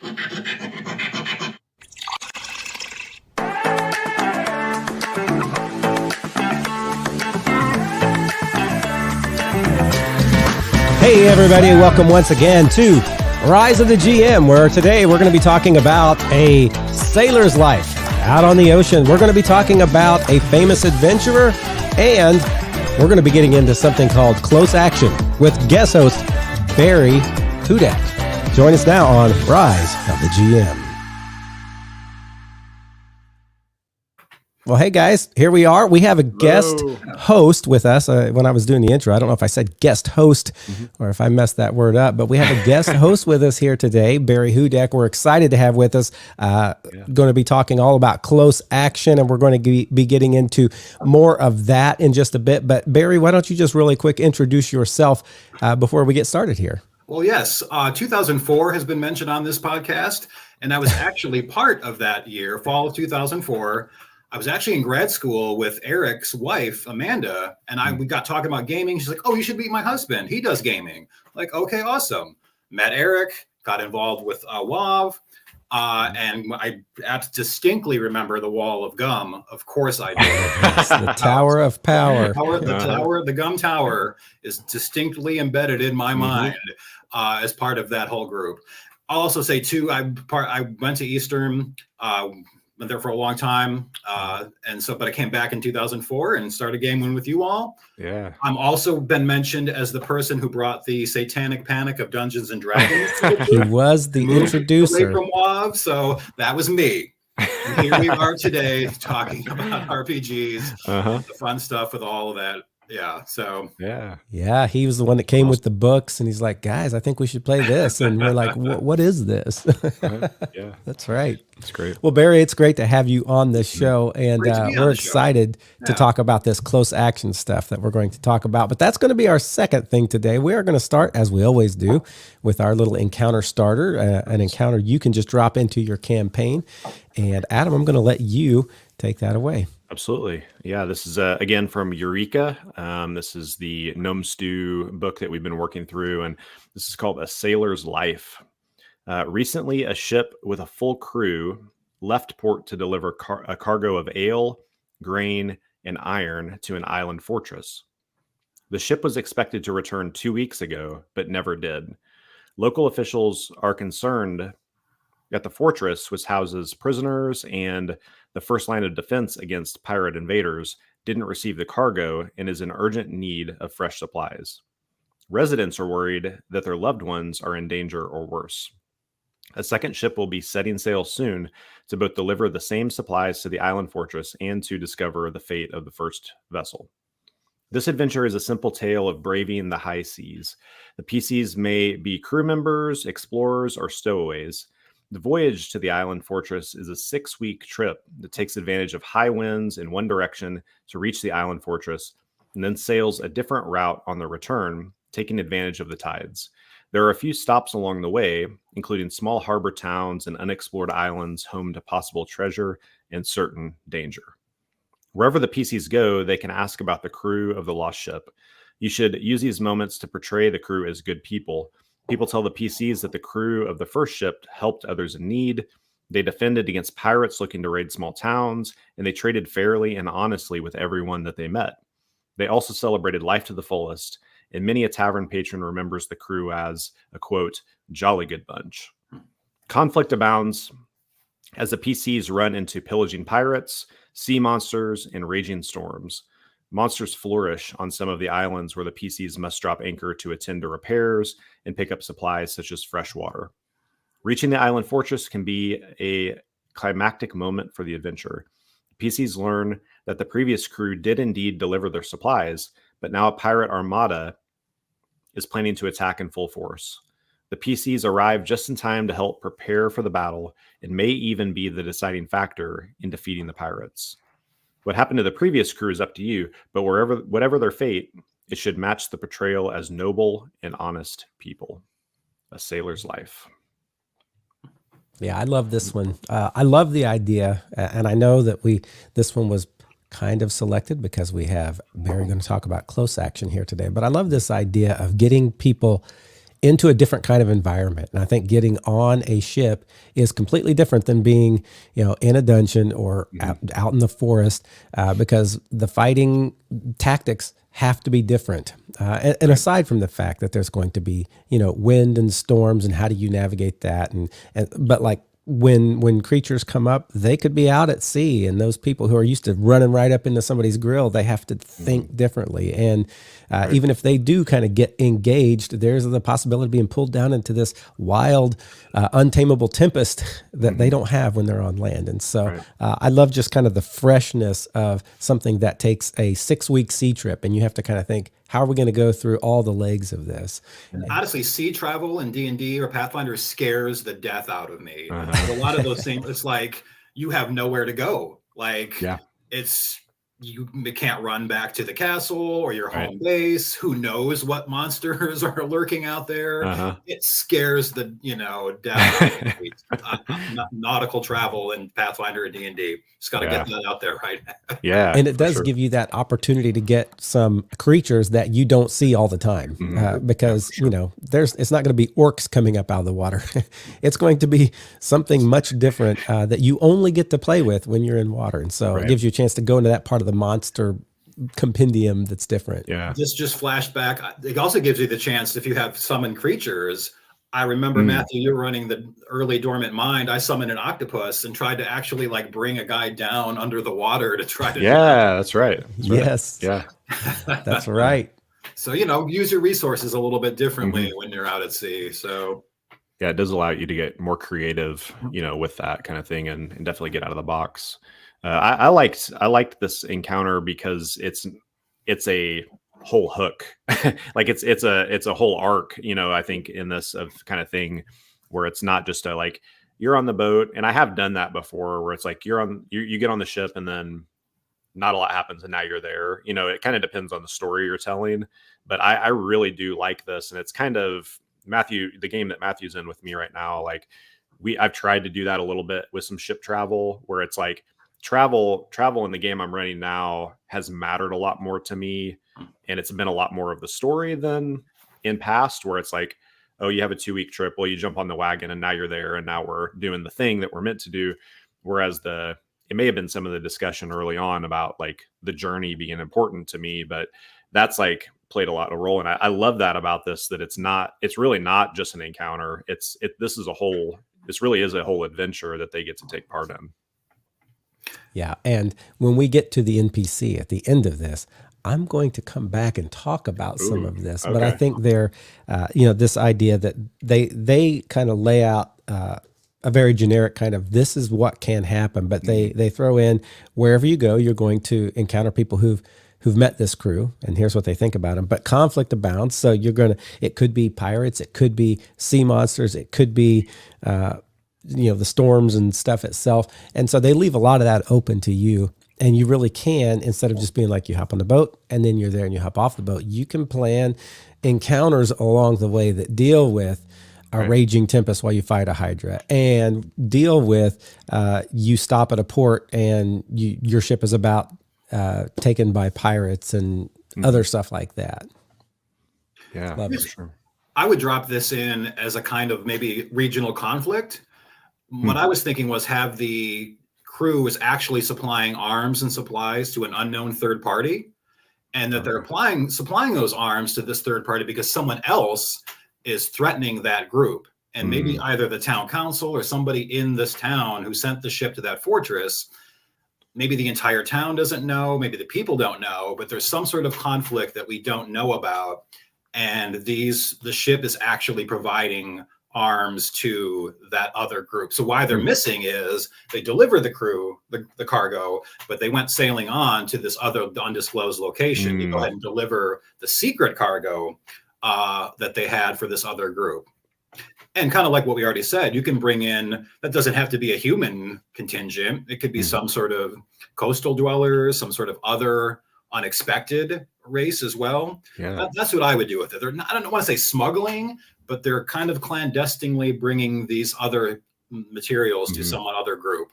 Hey everybody, welcome once again to Rise of the GM, where today we're going to be talking about a sailor's life out on the ocean. We're going to be talking about a famous adventurer, and we're going to be getting into something called Close Action with guest host Barry Hudek. Join us now on Rise of the GM. Well, hey guys, here we are. We have a guest host with us. When I was doing the intro, I don't know if I said guest host or if I messed that word up, but we have a guest host with us here today, Barry Hudek. We're excited to have with us. Going to be talking all about close action, and we're going to be getting into more of that in just a bit. But Barry, why don't you just really quick introduce yourself before we get started here? Well, yes, 2004 has been mentioned on this podcast, and I was actually part of that year, fall of 2004. I was actually in grad school with Eric's wife, Amanda, and we got talking about gaming. She's like, "Oh, you should meet my husband. He does gaming." Like, okay, awesome. Met Eric, got involved with WoW, and I distinctly remember the wall of gum. Of course I did. It's the Tower of Power. The gum tower is distinctly embedded in my mind as part of that whole group. I'll also say, too, I went to Eastern, went there for a long time, but I came back in 2004 and started gaming with you all. Yeah, I'm also been mentioned as the person who brought the satanic panic of Dungeons and Dragons. He was the introducer from WoW, so that was me. And here we are today talking about RPGs, the fun stuff with all of that. Yeah. So yeah, he was the one that came with the books, and he's like, "Guys, I think we should play this." And we're like, "What is this?" Yeah, that's right. It's great. Well, Barry, it's great to have you on this show, and we're excited to talk about this close action stuff that we're going to talk about. But that's going to be our second thing today. We are going to start, as we always do, with our little encounter starter, an encounter you can just drop into your campaign. And Adam, I'm going to let you take that away. Absolutely. Yeah, this is, again, from Eureka. This is the Gnome Stew book that we've been working through, and this is called A Sailor's Life. Recently, a ship with a full crew left port to deliver a cargo of ale, grain, and iron to an island fortress. The ship was expected to return 2 weeks ago, but never did. Local officials are concerned that the fortress, which houses prisoners and the first line of defense against pirate invaders, didn't receive the cargo and is in urgent need of fresh supplies. Residents are worried that their loved ones are in danger or worse. A second ship will be setting sail soon to both deliver the same supplies to the island fortress and to discover the fate of the first vessel. This adventure is a simple tale of braving the high seas. The PCs may be crew members, explorers, or stowaways. The voyage to the island fortress is a 6-week trip that takes advantage of high winds in one direction to reach the island fortress, and then sails a different route on the return, taking advantage of the tides. There are a few stops along the way, including small harbor towns and unexplored islands home to possible treasure and certain danger. Wherever the PCs go, they can ask about the crew of the lost ship. You should use these moments to portray the crew as good people. People tell the PCs that the crew of the first ship helped others in need. They defended against pirates looking to raid small towns, and they traded fairly and honestly with everyone that they met. They also celebrated life to the fullest, and many a tavern patron remembers the crew as a, quote, jolly good bunch. Conflict abounds as the PCs run into pillaging pirates, sea monsters, and raging storms. Monsters flourish on some of the islands where the PCs must drop anchor to attend to repairs and pick up supplies such as fresh water. Reaching the island fortress can be a climactic moment for the adventure. PCs learn that the previous crew did indeed deliver their supplies, but now a pirate armada is planning to attack in full force. The PCs arrive just in time to help prepare for the battle and may even be the deciding factor in defeating the pirates. What happened to the previous crew is up to you, but whatever their fate, it should match the portrayal as noble and honest people. A Sailor's Life. Yeah, I love this one. I love the idea, and I know that this one was kind of selected because we have Barry going to talk about close action here today. But I love this idea of getting people into a different kind of environment. And I think getting on a ship is completely different than being, in a dungeon or out in the forest, because the fighting tactics have to be different. And aside from the fact that there's going to be, wind and storms, and how do you navigate that? But like, when creatures come up, they could be out at sea, and those people who are used to running right up into somebody's grill, they have to think differently. And even if they do kind of get engaged, there's the possibility of being pulled down into this wild, untamable tempest that they don't have when they're on land. And so I love just kind of the freshness of something that takes a 6-week sea trip, and you have to kind of think, how are we going to go through all the legs of this? Honestly, sea travel in D&D or Pathfinder scares the death out of me. A lot of those things, it's like you have nowhere to go. Like you can't run back to the castle or your home base. Who knows what monsters are lurking out there? It scares the death out of me. Nautical travel in Pathfinder and D&D. Just got to get that out there right now. Yeah, and it does give you that opportunity to get some creatures that you don't see all the time, because it's not going to be orcs coming up out of the water. It's going to be something much different that you only get to play with when you're in water, and so it gives you a chance to go into that part of the monster compendium that's different. This just flashback. It also gives you the chance, if you have summoned creatures. I remember, Matthew, you were running the early Dormant Mind. I summoned an octopus and tried to actually bring a guy down under the water to try to. Yeah, that's right. Yes. Yeah. That's right. So, use your resources a little bit differently when you're out at sea. So. Yeah, it does allow you to get more creative, with that kind of thing, and definitely get out of the box. I liked this encounter because it's a whole hook. Like it's a whole arc, I think, in this of kind of thing, where it's not just you're on the boat. And I have done that before, where it's like you get on the ship and then not a lot happens and now you're there. It kind of depends on the story you're telling, but I really do like this. And it's kind of the game that Matthew's in with me right now. Like I've tried to do that a little bit with some ship travel, where it's like travel in the game I'm running now has mattered a lot more to me. And it's been a lot more of the story than in past, where it's like, oh, you have a 2-week trip. Well, you jump on the wagon and now you're there, and now we're doing the thing that we're meant to do. Whereas it may have been some of the discussion early on about the journey being important to me, but that's played a lot of role. And I love that about this, that it's really not just an encounter. This really is a whole adventure that they get to take part in. Yeah. And when we get to the NPC at the end of this, I'm going to come back and talk about some of this, but I think they're, this idea that they kind of lay out a very generic kind of, this is what can happen, but they throw in, wherever you go, you're going to encounter people who've met this crew, and here's what they think about them. But conflict abounds, so it could be pirates, it could be sea monsters, it could be the storms and stuff itself, and so they leave a lot of that open to you. And you really can, instead of just being like, you hop on the boat and then you're there and you hop off the boat, you can plan encounters along the way that deal with a raging tempest while you fight a hydra, and deal with you stop at a port and your ship is about taken by pirates and other stuff like that. Yeah, love it. Sure. I would drop this in as a kind of maybe regional conflict. What I was thinking was have the crew is actually supplying arms and supplies to an unknown third party, and that they're supplying those arms to this third party because someone else is threatening that group. And maybe either the town council or somebody in this town who sent the ship to that fortress, maybe the entire town doesn't know, maybe the people don't know, but there's some sort of conflict that we don't know about. And the ship is actually providing arms to that other group. So why they're missing is they deliver the crew, the cargo, but they went sailing on to this other undisclosed location to go ahead and deliver the secret cargo that they had for this other group. And kind of like what we already said, you can bring in, that doesn't have to be a human contingent. It could be some sort of coastal dwellers, some sort of other unexpected race as well. Yeah. That's what I would do with it. They're not, I don't want to say smuggling, but they're kind of clandestinely bringing these other materials to some other group.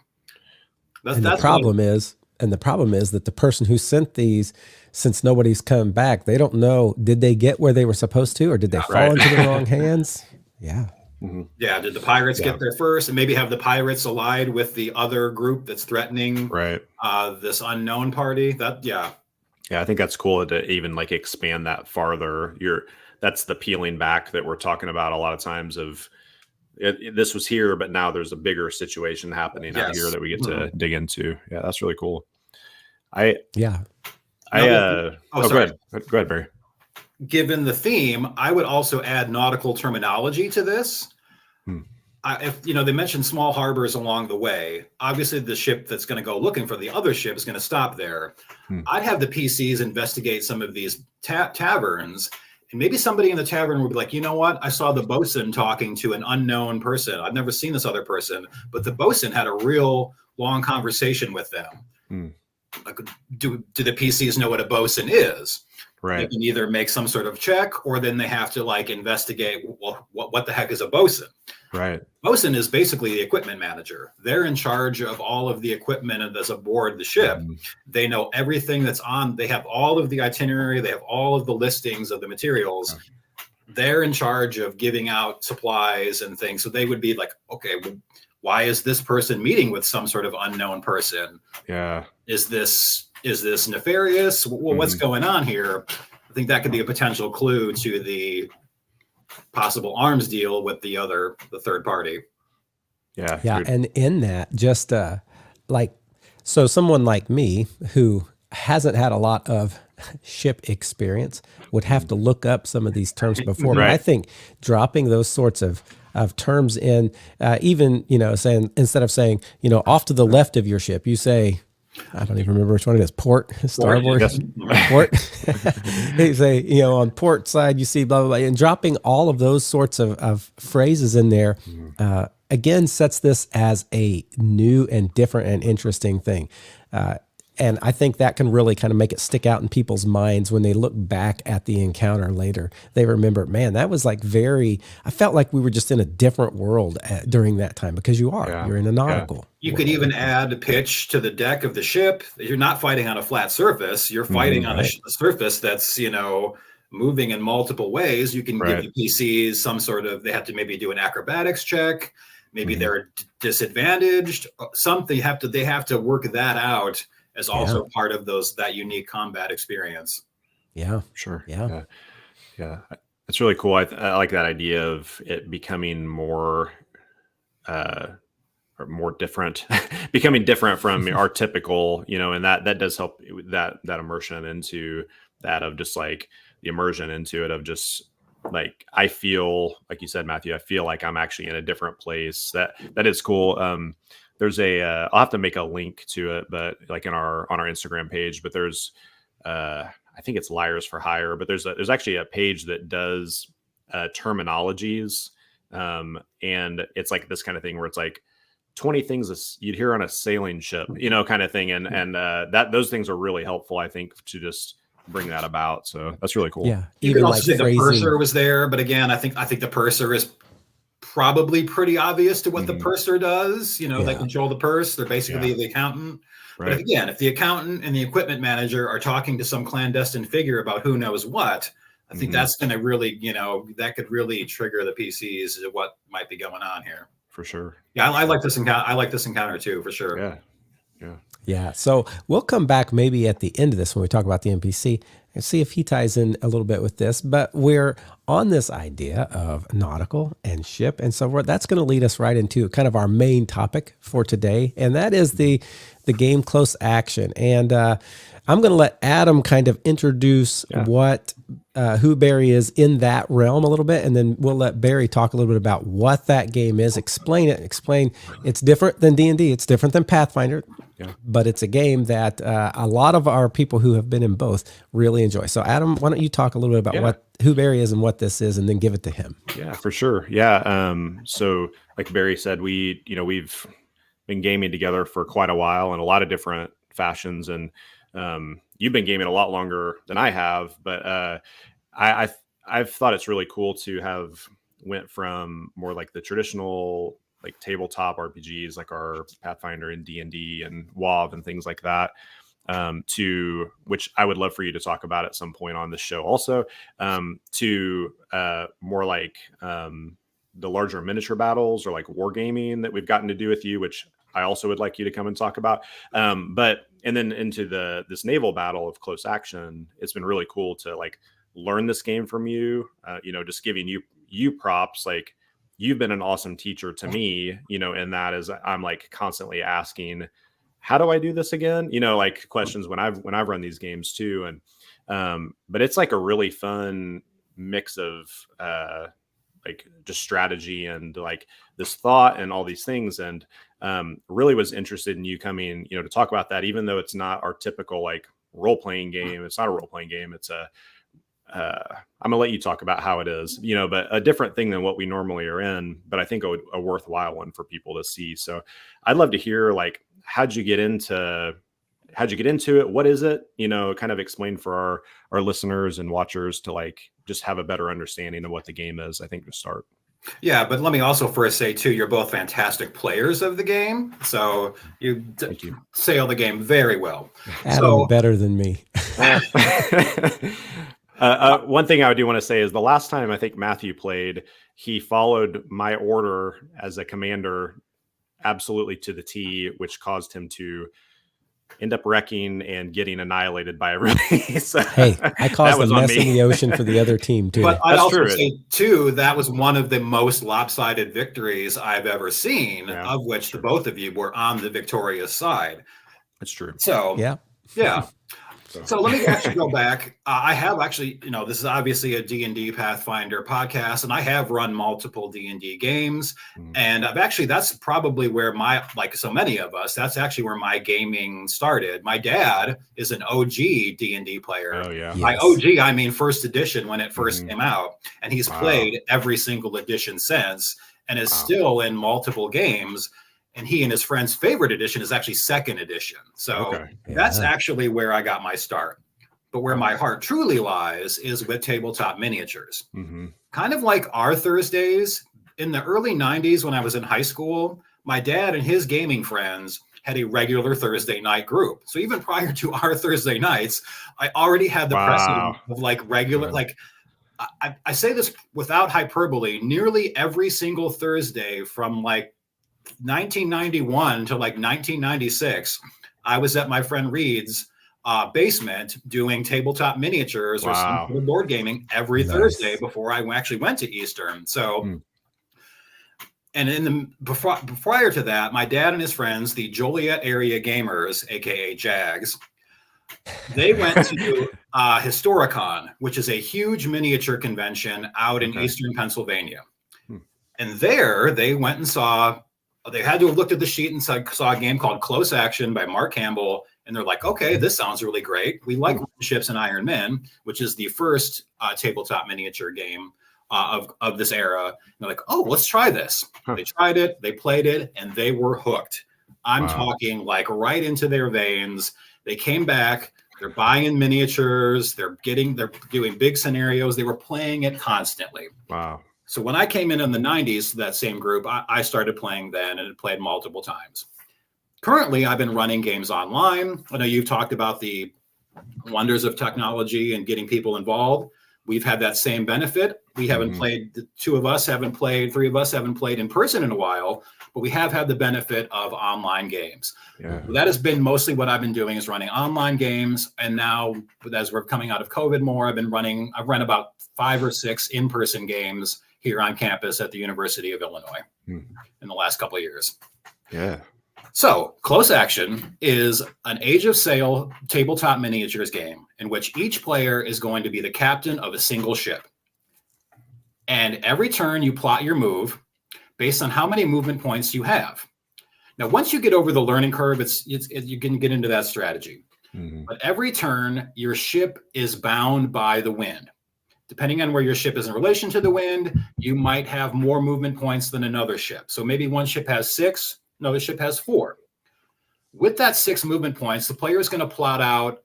The problem is And the problem is that the person who sent these, since nobody's come back, they don't know, did they get where they were supposed to, or did they fall into the wrong hands? Yeah. Yeah, did the pirates get there first, and maybe have the pirates allied with the other group that's threatening this unknown party? Yeah, I think that's cool to even like expand that farther. That's the peeling back that we're talking about a lot of times. Of this was here, but now there's a bigger situation happening out here that we get to dig into. Yeah, that's really cool. Go ahead, Barry. Given the theme, I would also add nautical terminology to this. If they mentioned small harbors along the way, obviously the ship that's going to go looking for the other ship is going to stop there. I'd have the PCs investigate some of these taverns, and maybe somebody in the tavern would be like, you know what? I saw the bosun talking to an unknown person. I've never seen this other person, but the bosun had a real long conversation with them. Like, do the PCs know what a bosun is? Right. They can either make some sort of check, or then they have to like investigate, well, what the heck is a bosun? Right. Bosun is basically the equipment manager. They're in charge of all of the equipment that's aboard the ship. They know everything that's on. They have all of the itinerary. They have all of the listings of the materials. They're in charge of giving out supplies and things. So they would be like, okay, well, why is this person meeting with some sort of unknown person? Yeah. Is this nefarious? Well, what's going on here? I think that could be a potential clue to the possible arms deal with the third party. Yeah. Yeah. And in that, just so someone like me who hasn't had a lot of ship experience would have to look up some of these terms before. But I think dropping those sorts of terms in, even, saying, instead of saying, off to the left of your ship, you say, I don't even remember which one it is. Port, starboard, port. They say, on port side, you see blah, blah, blah. And dropping all of those sorts of phrases in there, again, sets this as a new and different and interesting thing. And I think that can really kind of make it stick out in people's minds when they look back at the encounter later. They remember, man, that was like I felt like we were just in a different world during that time, because you're in a nautical. You could even add a pitch to the deck of the ship. You're not fighting on a flat surface. You're fighting on a surface that's, moving in multiple ways. You can give the PCs some sort of, they have to maybe do an acrobatics check. Maybe they're disadvantaged. They have to work that out as also part of that unique combat experience. Yeah, sure. Yeah. It's really cool. I like that idea of it becoming more different, becoming different from our typical, and that does help that immersion into that, of just like the immersion into it, of just like, I feel like you said, Matthew, I feel like I'm actually in a different place. That is cool. There's I'll have to make a link to it, but like on our Instagram page, but there's, I think it's Liars for Hire, but there's actually a page that does terminologies. And it's like this kind of thing where it's like 20 things you'd hear on a sailing ship, kind of thing. And those things are really helpful, I think, to just bring that about. So that's really cool. Yeah. You could also say the purser was there, but again, I think the purser is probably pretty obvious to what the purser does. They control the purse. They're basically the accountant. Right. But again, if the accountant and the equipment manager are talking to some clandestine figure about who knows what, I think that's going to really, that could really trigger the PCs to what might be going on here. For sure. Yeah, I like this encounter. I like this encounter too, for sure. Yeah. So we'll come back maybe at the end of this when we talk about the NPC and see if he ties in a little bit with this. But we're on this idea of nautical and ship. And so that's going to lead us right into kind of our main topic for today. And that is the game Close Action. And I'm going to let Adam kind of introduce who Barry is in that realm a little bit. And then we'll let Barry talk a little bit about what that game is, explain it's different than D&D. It's different than Pathfinder. But it's a game that a lot of our people who have been in both really enjoy. So Adam, why don't you talk a little bit about who Barry is and what this is, and then give it to him. Yeah, for sure. Yeah. So like Barry said, we've been gaming together for quite a while in a lot of different fashions. And you've been gaming a lot longer than I have, but I've thought it's really cool to have went from more like the traditional like tabletop RPGs, like our Pathfinder and D&D and WoW and things like that, to which I would love for you to talk about at some point on the show also, to more like the larger miniature battles or like wargaming that we've gotten to do with you, which I also would like you to come and talk about. And then into this naval battle of close action, it's been really cool to like learn this game from you, just giving you props. Like, you've been an awesome teacher to me, and that is, I'm like constantly asking, how do I do this again? Like questions when I've run these games too. And, but it's like a really fun mix of, like just strategy and like this thought and all these things. And, really was interested in you coming, to talk about that, even though it's not our typical like role-playing game. It's not a role-playing game. It's I'm gonna let you talk about how it is, but a different thing than what we normally are in, but I think a worthwhile one for people to see. So I'd love to hear, like, how'd you get into it? What is it? Kind of explain for our listeners and watchers to like just have a better understanding of what the game is, I think, to start. Yeah, but let me also first say too, you're both fantastic players of the game, so you sail the game very well. Adam better than me. One thing I do want to say is the last time I think Matthew played, he followed my order as a commander absolutely to the T, which caused him to end up wrecking and getting annihilated by everybody. So hey, I caused a mess in the ocean for the other team too. But I'd also say too, that was one of the most lopsided victories I've ever seen, of which the both of you were on the victorious side. That's true. So yeah. So let me actually go back. I have actually, this is obviously a D&D Pathfinder podcast, and I have run multiple D&D games. And that's probably where like so many of us, that's actually where my gaming started. My dad is an OG D&D player. Oh, yeah. By OG, I mean first edition when it first came out. And he's played every single edition since and is still in multiple games. And he and his friend's favorite edition is actually second edition. So that's actually where I got my start. But where my heart truly lies is with tabletop miniatures. Kind of like our Thursdays. In the early 90s, when I was in high school, my dad and his gaming friends had a regular Thursday night group. So even prior to our Thursday nights, I already had the precedent of like regular, like I say this without hyperbole, nearly every single Thursday from like 1991 to like 1996, I was at my friend Reed's basement doing tabletop miniatures or some sort of board gaming every Thursday before I actually went to Eastern. So, and prior to that, my dad and his friends, the Joliet area gamers, aka Jags, they went to Historicon, which is a huge miniature convention out in Eastern Pennsylvania. And there they went and saw. They had to have looked at the sheet and saw a game called Close Action by Mark Campbell. And they're like, okay, this sounds really great. We like Ships and Iron Men, which is the first tabletop miniature game of this era. And they're like, oh, let's try this. They tried it, they played it, and they were hooked. I'm talking like right into their veins. They came back. They're buying miniatures. They're doing big scenarios. They were playing it constantly. Wow. So when I came in the 90s to that same group, I started playing then and played multiple times. Currently, I've been running games online. I know you've talked about the wonders of technology and getting people involved. We've had that same benefit. We haven't played, the two of us haven't played, three of us haven't played in person in a while, but we have had the benefit of online games. Yeah. So that has been mostly what I've been doing, is running online games. And now, as we're coming out of COVID more, I've run about 5 or 6 in-person games here on campus at the University of Illinois in the last couple of years. Yeah. So Close Action is an Age of Sail tabletop miniatures game in which each player is going to be the captain of a single ship. And every turn you plot your move based on how many movement points you have. Now, once you get over the learning curve, you can get into that strategy. But every turn, your ship is bound by the wind. Depending on where your ship is in relation to the wind, you might have more movement points than another ship. So maybe one ship has 6, another ship has 4. With that 6 movement points, the player is going to plot out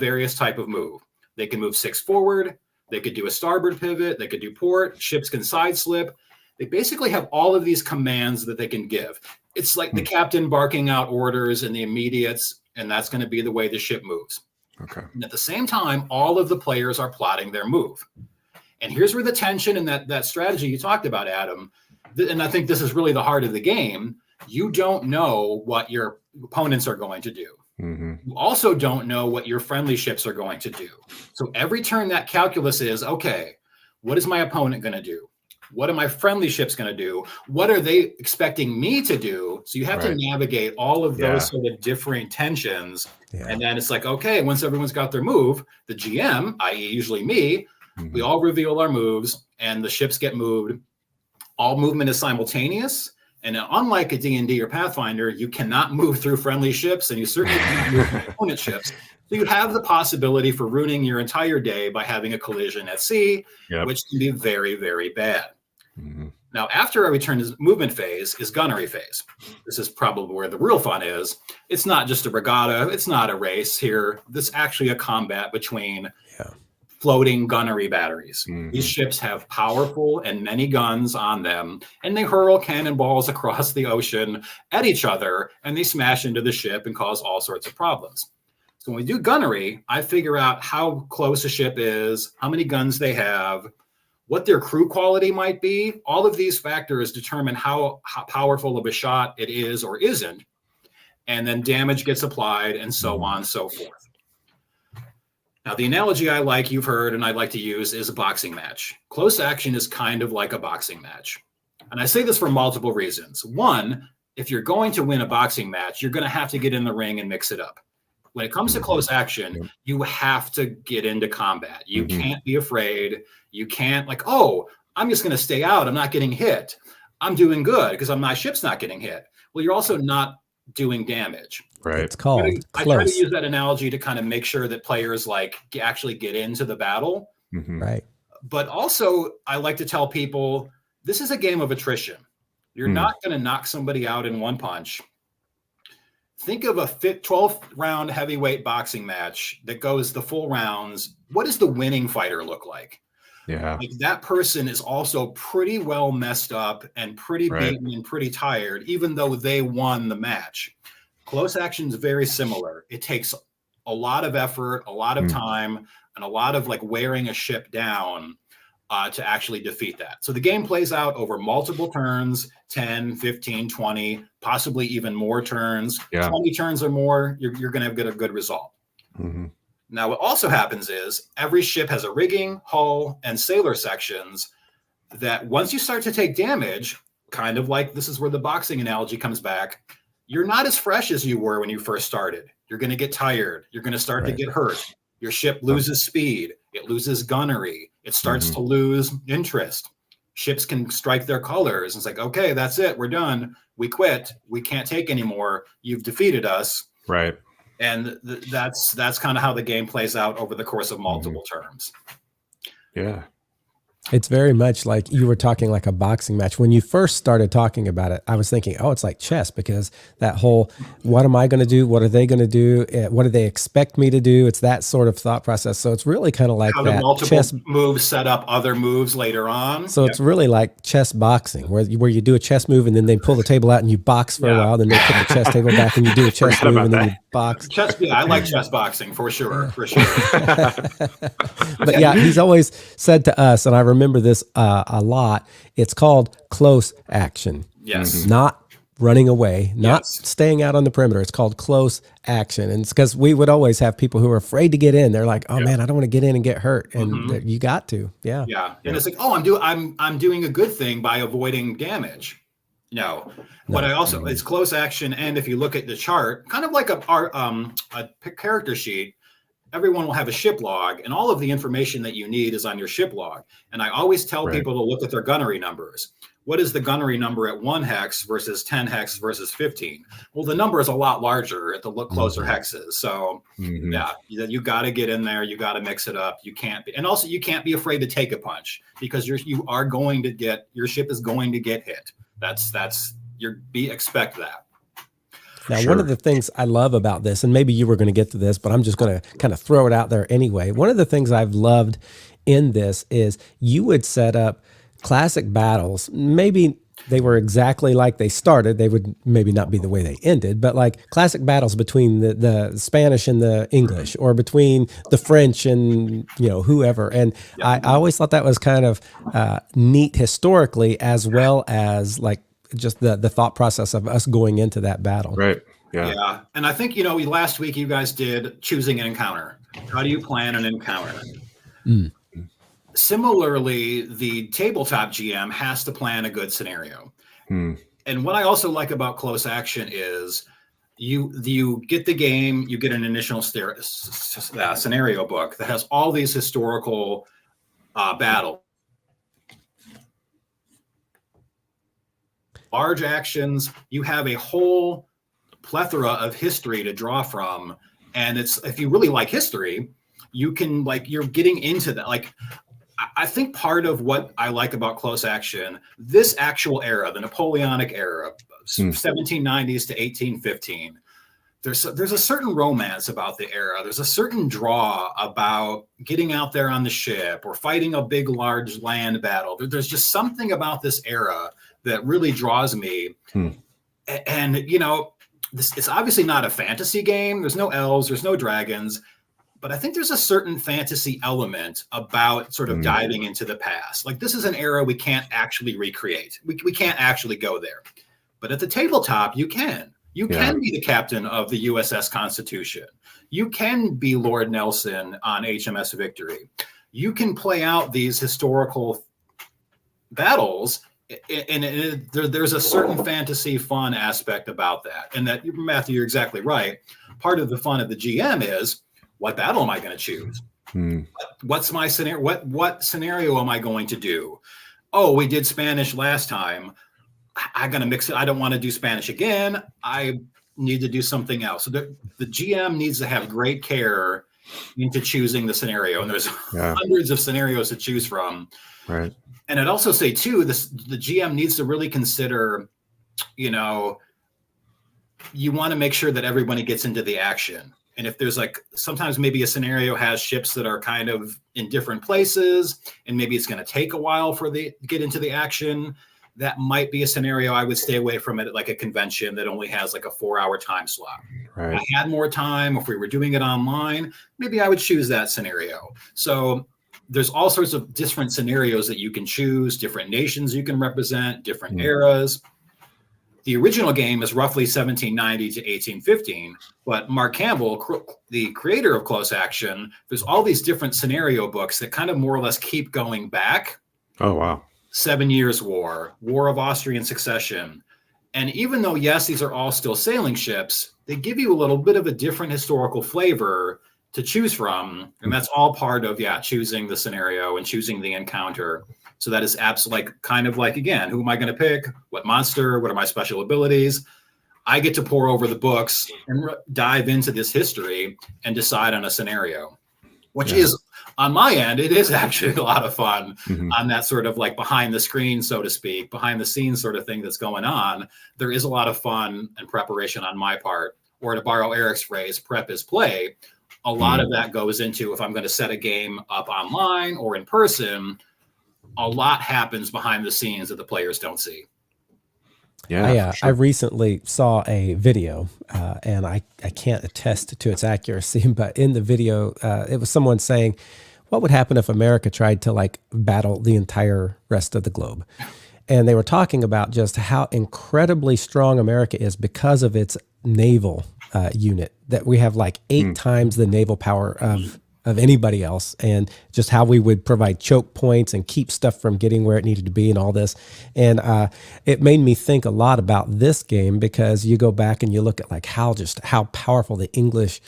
various type of move. They can move 6 forward. They could do a starboard pivot. They could do port. Ships can side slip. they basically have all of these commands that they can give. It's like the captain barking out orders and the immediates, and that's going to be the way the ship moves. Okay. And at the same time, all of the players are plotting their move. And here's where the tension and that strategy you talked about, Adam, and I think this is really the heart of the game. You don't know what your opponents are going to do. Mm-hmm. You also don't know what your friendly ships are going to do. So every turn that calculus is, okay, what is my opponent going to do? What are my friendly ships going to do? What are they expecting me to do? So you have to navigate all of those sort of different tensions. Yeah. And then it's like, okay, once everyone's got their move, the GM, i.e. usually me, we all reveal our moves and the ships get moved. All movement is simultaneous. And unlike a D&D or Pathfinder, you cannot move through friendly ships and you certainly cannot move through opponent ships. So you have the possibility for ruining your entire day by having a collision at sea, which can be very, very bad. Mm-hmm. Now, after a return to movement phase is gunnery phase. This is probably where the real fun is. It's not just a regatta. It's not a race here. This is actually a combat between floating gunnery batteries. Mm-hmm. These ships have powerful and many guns on them, and they hurl cannonballs across the ocean at each other, and they smash into the ship and cause all sorts of problems. So when we do gunnery, I figure out how close a ship is, how many guns they have, what their crew quality might be. All of these factors determine how powerful of a shot it is or isn't. And then damage gets applied and so on and so forth. Now, the analogy I like, you've heard, and I like to use is a boxing match. Close action is kind of like a boxing match. And I say this for multiple reasons. One, if you're going to win a boxing match, you're going to have to get in the ring and mix it up. When it comes to close action, you have to get into combat. You can't be afraid. You can't like, oh, I'm just going to stay out. I'm not getting hit. I'm doing good because my ship's not getting hit. Well, you're also not doing damage. Right. It's called I try to use that analogy to kind of make sure that players like actually get into the battle. Mm-hmm. Right. But also, I like to tell people this is a game of attrition. You're not going to knock somebody out in one punch. Think of a 12th round heavyweight boxing match that goes the full rounds. What does the winning fighter look like? Yeah. Like that person is also pretty well messed up and pretty beaten and pretty tired, even though they won the match. Close action is very similar. It takes a lot of effort, a lot of time, and a lot of like wearing a ship down to actually defeat that. So the game plays out over multiple turns, 10, 15, 20, possibly even more turns. 20 turns or more, you're going to get a good result. Mm-hmm. Now, what also happens is every ship has a rigging, hull, and sailor sections that once you start to take damage, kind of like this is where the boxing analogy comes back, you're not as fresh as you were when you first started. You're going to get tired. You're going to start to get hurt. Your ship loses speed. It loses gunnery. It starts to lose interest. Ships can strike their colors. It's like, okay, that's it. We're done. We quit. We can't take anymore. You've defeated us. Right. And that's kind of how the game plays out over the course of multiple terms. Yeah. It's very much like you were talking like a boxing match. When you first started talking about it, I was thinking, oh, it's like chess because that whole, what am I going to do? What are they going to do? What do they expect me to do? It's that sort of thought process. So it's really kind of like how that the multiple chess moves set up other moves later on. So it's really like chess boxing where you do a chess move and then they pull the table out and you box for a while. Then they put the chess table back and you do a chess move and then you box. I like chess boxing for sure. But yeah, he's always said to us, and I remember this a lot, it's called close action. Yes. Not running away, not staying out on the perimeter. It's called close action. And it's because we would always have people who are afraid to get in. They're like, oh man, I don't want to get in and get hurt. And you got to. Yeah. And it's like, oh, I'm doing a good thing by avoiding damage. No. But I also, it's close action. And if you look at the chart, kind of like a character sheet, everyone will have a ship log, and all of the information that you need is on your ship log. And I always tell people to look at their gunnery numbers. What is the gunnery number at 1 hex versus 10 hex versus 15? Well, the number is a lot larger at the closer hexes. So you got to get in there. You got to mix it up. You can't be, and also you can't be afraid to take a punch because your ship is going to get hit. Expect that. Now, one of the things I love about this, and maybe you were going to get to this, but I'm just going to kind of throw it out there anyway. One of the things I've loved in this is you would set up classic battles, maybe they were exactly like they started. They would maybe not be the way they ended, but like classic battles between the Spanish and the English, or between the French and, whoever. And I always thought that was kind of neat historically, as well as like just the thought process of us going into that battle. Right. Yeah. Yeah. And I think, last week you guys did choosing an encounter. How do you plan an encounter? Similarly, the tabletop GM has to plan a good scenario. And what I also like about close action is you get the game, you get an initial scenario book that has all these historical battles, large actions. You have a whole plethora of history to draw from. And if you really like history, you can you're getting into that. I think part of what I like about close action, this actual era, the Napoleonic era, 1790s to 1815, there's a certain romance about the era. There's a certain draw about getting out there on the ship or fighting a big, large land battle. There's just something about this era that really draws me. And, it's obviously not a fantasy game. There's no elves, there's no dragons. But I think there's a certain fantasy element about sort of diving into the past. Like, this is an era we can't actually recreate. We can't actually go there. But at the tabletop, you can. You can be the captain of the USS Constitution. You can be Lord Nelson on HMS Victory. You can play out these historical battles, and there's a certain fantasy fun aspect about that. And that, Matthew, you're exactly right. Part of the fun of the GM is, what battle am I going to choose? What's my scenario? What scenario am I going to do? Oh, we did Spanish last time. I'm going to mix it. I don't want to do Spanish again. I need to do something else. So the GM needs to have great care into choosing the scenario. And there's hundreds of scenarios to choose from. Right. And I'd also say, too, the GM needs to really consider, you want to make sure that everybody gets into the action. And if there's sometimes maybe a scenario has ships that are kind of in different places, and maybe it's going to take a while get into the action, that might be a scenario I would stay away from at like a convention that only has like a 4-hour time slot. Right. If I had more time, if we were doing it online, maybe I would choose that scenario. So there's all sorts of different scenarios that you can choose, different nations you can represent, different eras. The original game is roughly 1790 to 1815, but Mark Campbell, the creator of Close Action, there's all these different scenario books that kind of more or less keep going back. Oh, wow. 7 Years' War, War of Austrian Succession. And even though, yes, these are all still sailing ships, they give you a little bit of a different historical flavor to choose from. And that's all part of, choosing the scenario and choosing the encounter. So that is absolutely again, who am I going to pick? What monster? What are my special abilities? I get to pour over the books and dive into this history and decide on a scenario, which is, on my end, it is actually a lot of fun on that sort of behind the screen, so to speak, behind the scenes sort of thing that's going on. There is a lot of fun and preparation on my part, or to borrow Eric's phrase, prep is play. A lot of that goes into, if I'm going to set a game up online or in person, a lot happens behind the scenes that the players don't see. Yeah, I recently saw a video, and I can't attest to its accuracy, but in the video, it was someone saying, what would happen if America tried to battle the entire rest of the globe? And they were talking about just how incredibly strong America is because of its naval unit, that we have 8 times the naval power of anybody else, and just how we would provide choke points and keep stuff from getting where it needed to be and all this. And it made me think a lot about this game, because you go back and you look at how powerful the English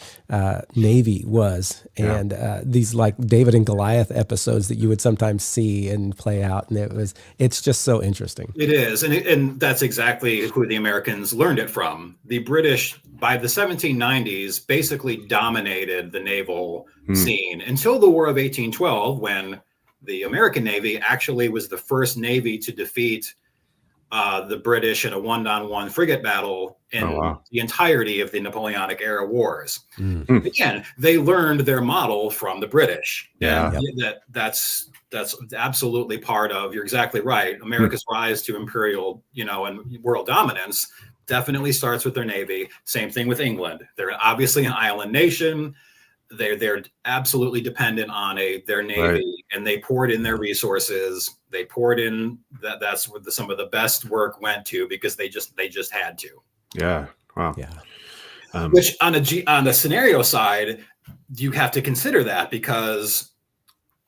Navy was, and these David and Goliath episodes that you would sometimes see and play out. And it's just so interesting. It is. And that's exactly who the Americans learned it from. The British, by the 1790s, basically dominated the naval scene until the War of 1812, when the American Navy actually was the first Navy to defeat the British in a one-on-one frigate battle in the entirety of the Napoleonic era wars. Again, they learned their model from the British. Yeah. And that's absolutely part of, you're exactly right, America's rise to imperial, and world dominance definitely starts with their Navy. Same thing with England. They're obviously an island nation. They're absolutely dependent on their Navy, and they poured in their resources. They poured in that's where some of the best work went to, because they just had to. Yeah. Wow. Yeah. Which on the scenario side, you have to consider that, because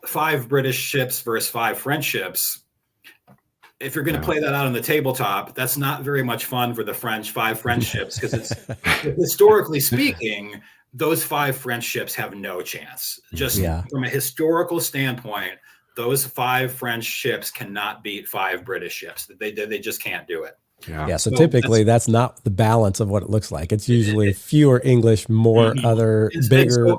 5 British ships versus 5 French ships. If you're going to play that out on the tabletop, that's not very much fun for the 5 French ships, because it's historically speaking, those 5 French ships have no chance. Just from a historical standpoint, those 5 French ships cannot beat 5 British ships. They just can't do it. Yeah. So typically that's not the balance of what it looks like. It's usually fewer English, more other bigger.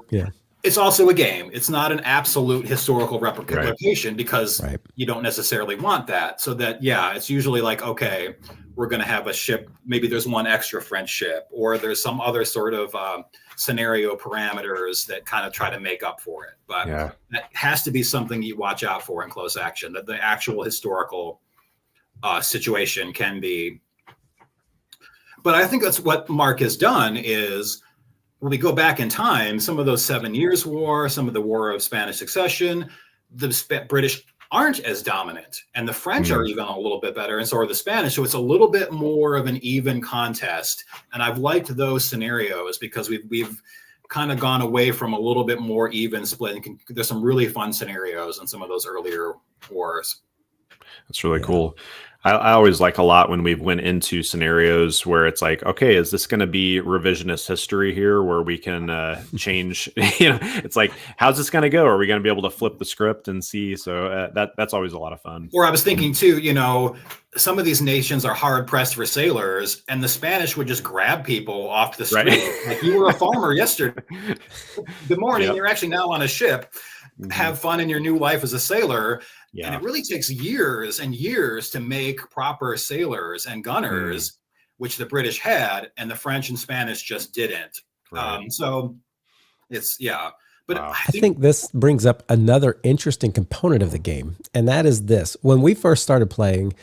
It's also a game. It's not an absolute historical replication, because you don't necessarily want that. So that, it's usually like, okay, we're going to have a ship. Maybe there's one extra French ship, or there's some other sort of scenario parameters that kind of try to make up for it. But that has to be something you watch out for in close action, that the actual historical situation can be. But I think that's what Mark has done is, when we go back in time, some of those 7 Years' War, some of the War of Spanish Succession, the British aren't as dominant, and the French are even a little bit better, and so are the Spanish. So it's a little bit more of an even contest. And I've liked those scenarios, because we've kind of gone away from a little bit more even split. There's some really fun scenarios in some of those earlier wars. That's really cool. I always like a lot when we went into scenarios where it's like, okay, is this going to be revisionist history here, where we can change? It's like, how's this going to go? Are we going to be able to flip the script and see? So that's always a lot of fun. Or I was thinking too, some of these nations are hard pressed for sailors, and the Spanish would just grab people off the street. Like, you were a farmer yesterday. Good morning. You're actually now on a ship. Have fun in your new life as a sailor. And it really takes years and years to make proper sailors and gunners, which the British had, and the French and Spanish just didn't. So it's, But I think this brings up another interesting component of the game, and that is this. When we first started playing,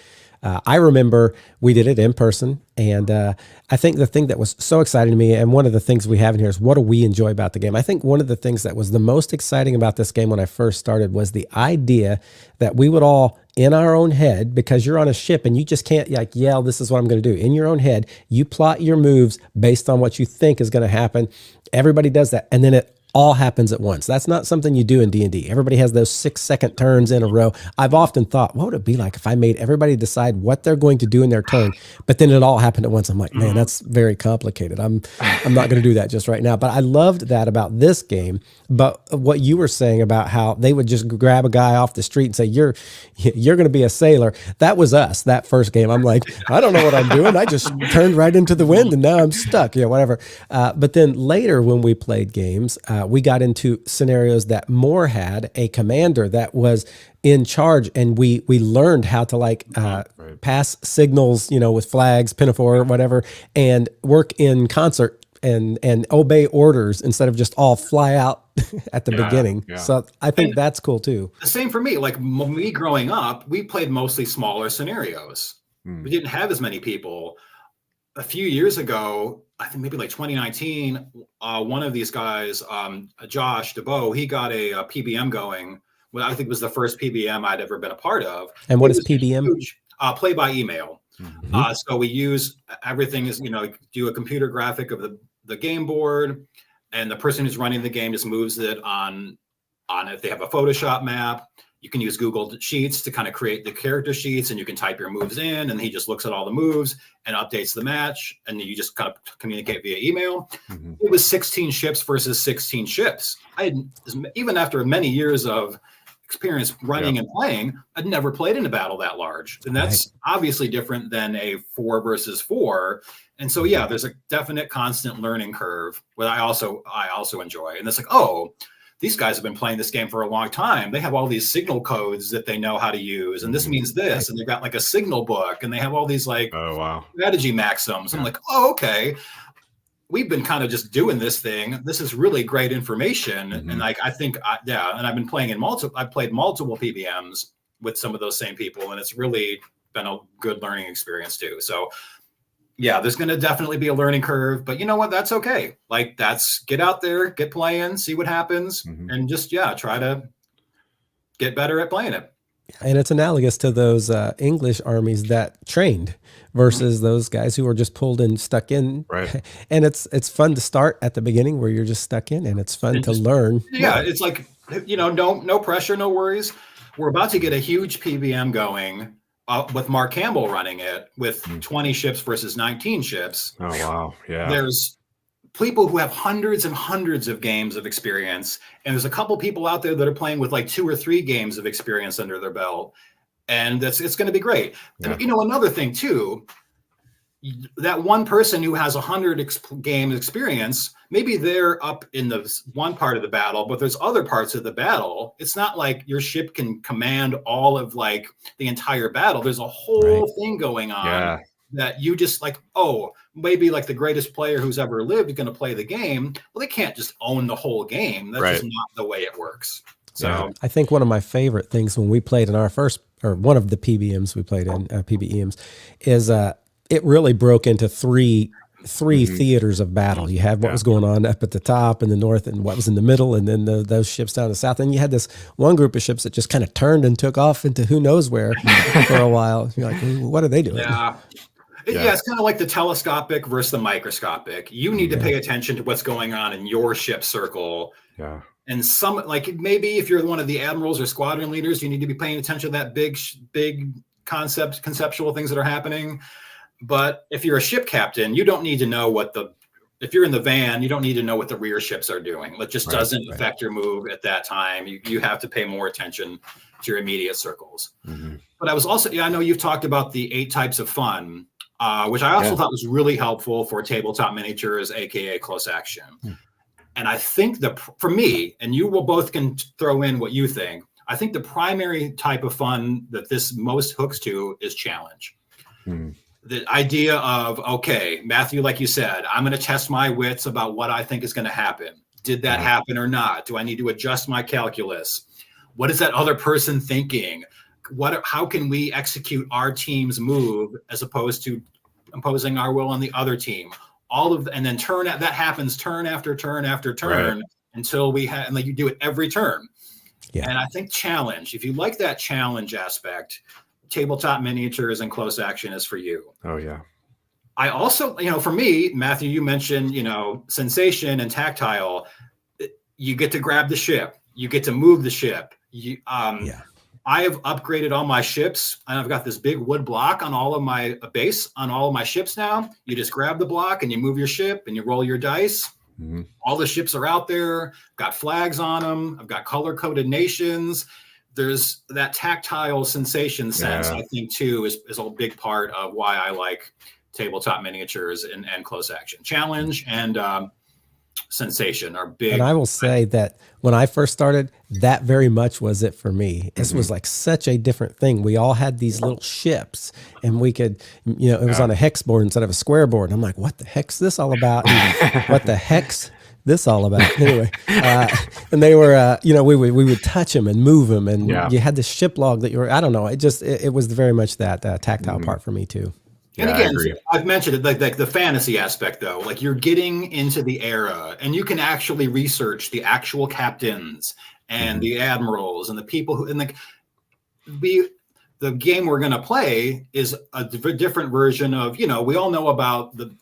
I remember we did it in person, and I think the thing that was so exciting to me, and one of the things we have in here is, what do we enjoy about the game? I think one of the things that was the most exciting about this game when I first started was the idea that we would all, in our own head, because you're on a ship and you just can't yell, this is what I'm going to do. In your own head, you plot your moves based on what you think is going to happen. Everybody does that, and then it all happens at once. That's not something you do in D&D. Everybody has those 6-second turns in a row. I've often thought, what would it be like if I made everybody decide what they're going to do in their turn, but then it all happened at once? I'm like, man, that's very complicated. I'm not going to do that just right now. But I loved that about this game. But what you were saying about how they would just grab a guy off the street and say, you're going to be a sailor. That was us, that first game. I'm like, I don't know what I'm doing. I just turned right into the wind and now I'm stuck. Whatever. But then later when we played games, we got into scenarios that more had a commander that was in charge, and we learned how to pass signals, with flags, pinafore, whatever, and work in concert and obey orders instead of just all fly out at the beginning. So I think that's cool too. The same for me. Like, when me growing up, we played mostly smaller scenarios. We didn't have as many people. A few years ago, I think maybe like 2019, one of these guys, Josh DeBow, he got a PBM going. Well, I think it was the first PBM I'd ever been a part of. And what is PBM? Play by email. So we use everything is, do a computer graphic of the game board, and the person who's running the game just moves it on it. They have a Photoshop map. You can use Google Sheets to kind of create the character sheets, and you can type your moves in, and he just looks at all the moves and updates the match, and then you just kind of communicate via email. It was 16 ships versus 16 ships. Even after many years of experience running and playing, I'd never played in a battle that large. And that's obviously different than a 4 versus 4. And so, there's a definite constant learning curve, what I also enjoy. And it's like, these guys have been playing this game for a long time. They have all these signal codes that they know how to use, and this means this, and they've got like a signal book, and they have all these like strategy maxims. I'm like, oh, okay. We've been kind of just doing this thing. This is really great information, and like I think, and I've been playing I've played multiple PBMs with some of those same people, and it's really been a good learning experience too. So yeah, there's going to definitely be a learning curve, but you know what? That's okay. Like get out there, get playing, see what happens, and just, try to get better at playing it. And it's analogous to those English armies that trained versus those guys who were just pulled and stuck in. Right. And it's fun to start at the beginning where you're just stuck in, and it's fun to learn. Yeah. It's like, no pressure, no worries. We're about to get a huge PBM going with Mark Campbell running it with 20 ships versus 19 ships. Oh, wow. Yeah. There's people who have hundreds and hundreds of games of experience. And there's a couple people out there that are playing with like 2 or 3 games of experience under their belt. And it's going to be great. Yeah. And, another thing too, that one person who has 100 game experience, maybe they're up in the one part of the battle, but there's other parts of the battle. It's not like your ship can command all of like the entire battle. There's a whole thing going on that you just like, maybe like the greatest player who's ever lived is going to play the game. Well, they can't just own the whole game. That's just not the way it works. So I think one of my favorite things when we played in our first, or one of the PBMs we played in, PBEMs, is it really broke into three theaters of battle. You had what was going on up at the top in the north, and what was in the middle, and then those ships down the south. And you had this one group of ships that just kind of turned and took off into who knows where for a while. You're like, what are they doing? Yeah, it's kind of like the telescopic versus the microscopic. You need to pay attention to what's going on in your ship circle. Yeah. And some, like maybe if you're one of the admirals or squadron leaders, you need to be paying attention to that big conceptual things that are happening. But if you're a ship captain, you don't need to know if you're in the van, you don't need to know what the rear ships are doing. It just doesn't affect your move at that time. You have to pay more attention to your immediate circles. But I was also, I know you've talked about the 8 types of fun, which I also thought was really helpful for tabletop miniatures, AKA close action. And I think for me, and you will both can throw in what you think, I think the primary type of fun that this most hooks to is challenge. The idea of, okay, Matthew, like you said, I'm going to test my wits about what I think is going to happen. Did that happen or not? Do I need to adjust my calculus? What is that other person thinking? How can we execute our team's move as opposed to imposing our will on the other team? And then that happens turn after turn after turn until and like you do it every turn. Yeah. And I think challenge, if you like that challenge aspect, tabletop miniatures and close action is for you. Oh yeah. I also, for me, Matthew, you mentioned, sensation and tactile. You get to grab the ship. You get to move the ship. I have upgraded all my ships, and I've got this big wood block on all of my base on all of my ships now. You just grab the block and you move your ship and you roll your dice. All the ships are out there, got flags on them. I've got color-coded nations. There's that tactile sensation sense, I think, too, is a big part of why I like tabletop miniatures and close action. Challenge and sensation are big. And I will say that when I first started, that very much was it for me. This was like such a different thing. We all had these little ships, and we could, it was on a hex board instead of a square board. And I'm like, what the heck's this all about? What the heck's this all about? Anyway, and they were, we would touch them and move them, and you had this ship log that I don't know. It was very much that tactile part for me too. And again, I've mentioned it, like the fantasy aspect, though, like you're getting into the era and you can actually research the actual captains and the admirals and the people who, and like the game we're going to play is a different version of, we all know about the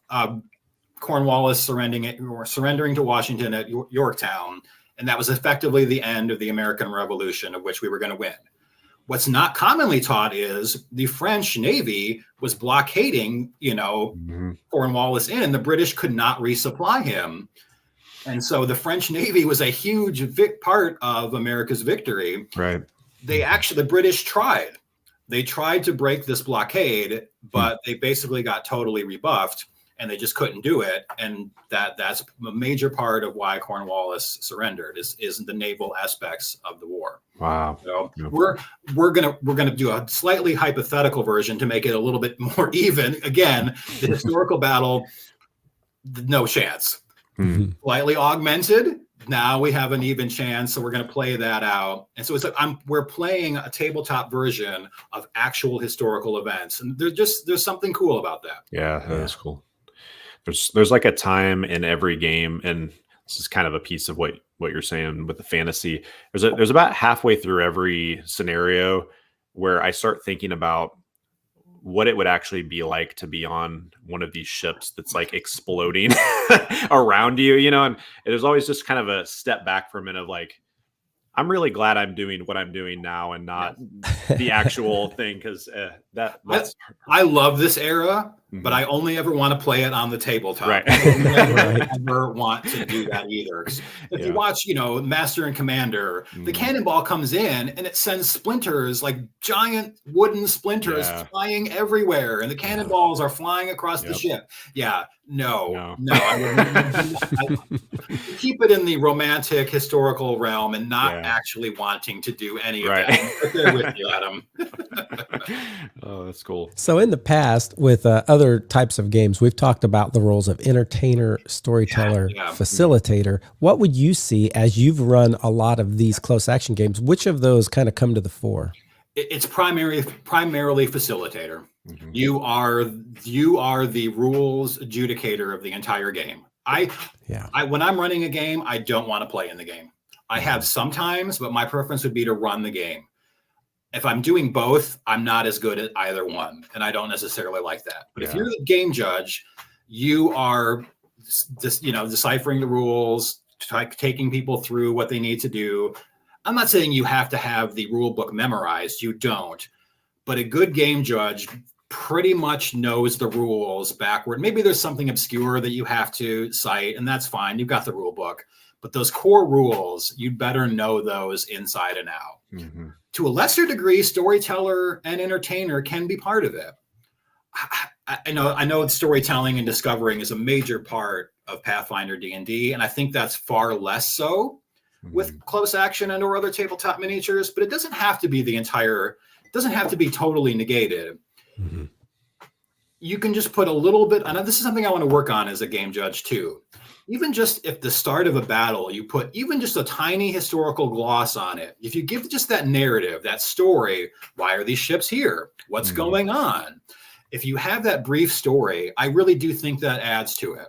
Cornwallis surrendering to Washington at Yorktown. And that was effectively the end of the American Revolution, of which we were going to win. What's not commonly taught is the French Navy was blockading, Cornwallis in, and the British could not resupply him. And so the French Navy was a huge part of America's victory. Right. The British tried. They tried to break this blockade, but they basically got totally rebuffed. and they just couldn't do it. And that's a major part of why Cornwallis surrendered is the naval aspects of the war. Wow. So we're gonna do a slightly hypothetical version to make it a little bit more even. Again, the historical battle, no chance. Mm-hmm. Slightly augmented. Now we have an even chance, so we're going to play that out. And so we're playing a tabletop version of actual historical events, and there's something cool about that. Yeah, that is cool. There's like a time in every game, and this is kind of a piece of what you're saying with the fantasy. There's about halfway through every scenario where I start thinking about what it would actually be like to be on one of these ships that's like exploding around you, and there's always just kind of a step back for a minute of like, I'm really glad I'm doing what I'm doing now and not the actual thing, because that's I love this era, mm-hmm. but I only ever want to play it on the tabletop. Right. I never ever want to do that either. If you watch, Master and Commander, the cannonball comes in and it sends splinters, like giant wooden splinters flying everywhere, and the cannonballs are flying across the ship. Yeah, no. I keep it in the romantic historical realm and not actually wanting to do any of that. I'm right there with you, Adam. Oh, that's cool. So in the past, with other types of games, we've talked about the roles of entertainer, storyteller, facilitator. What would you see as you've run a lot of these close action games? Which of those kind of come to the fore? It's primarily facilitator. Mm-hmm. You are the rules adjudicator of the entire game. When I'm running a game, I don't want to play in the game. I have sometimes, but my preference would be to run the game. If I'm doing both, I'm not as good at either one, and I don't necessarily like that. But if you're the game judge, you are just deciphering the rules, taking people through what they need to do. I'm not saying you have to have the rule book memorized. You don't. But a good game judge pretty much knows the rules backward. Maybe there's something obscure that you have to cite, and that's fine. You've got the rule book. But those core rules, you'd better know those inside and out. Mm-hmm. To a lesser degree, storyteller and entertainer can be part of it. I know storytelling and discovering is a major part of Pathfinder D&D, and I think that's far less so with close action and or other tabletop miniatures, but it doesn't have to be doesn't have to be totally negated. Mm-hmm. You can just put a little bit, and this is something I want to work on as a game judge too. Even just if the start of a battle, you put even just a tiny historical gloss on it. If you give just that narrative, that story, why are these ships here? What's going on? If you have that brief story, I really do think that adds to it.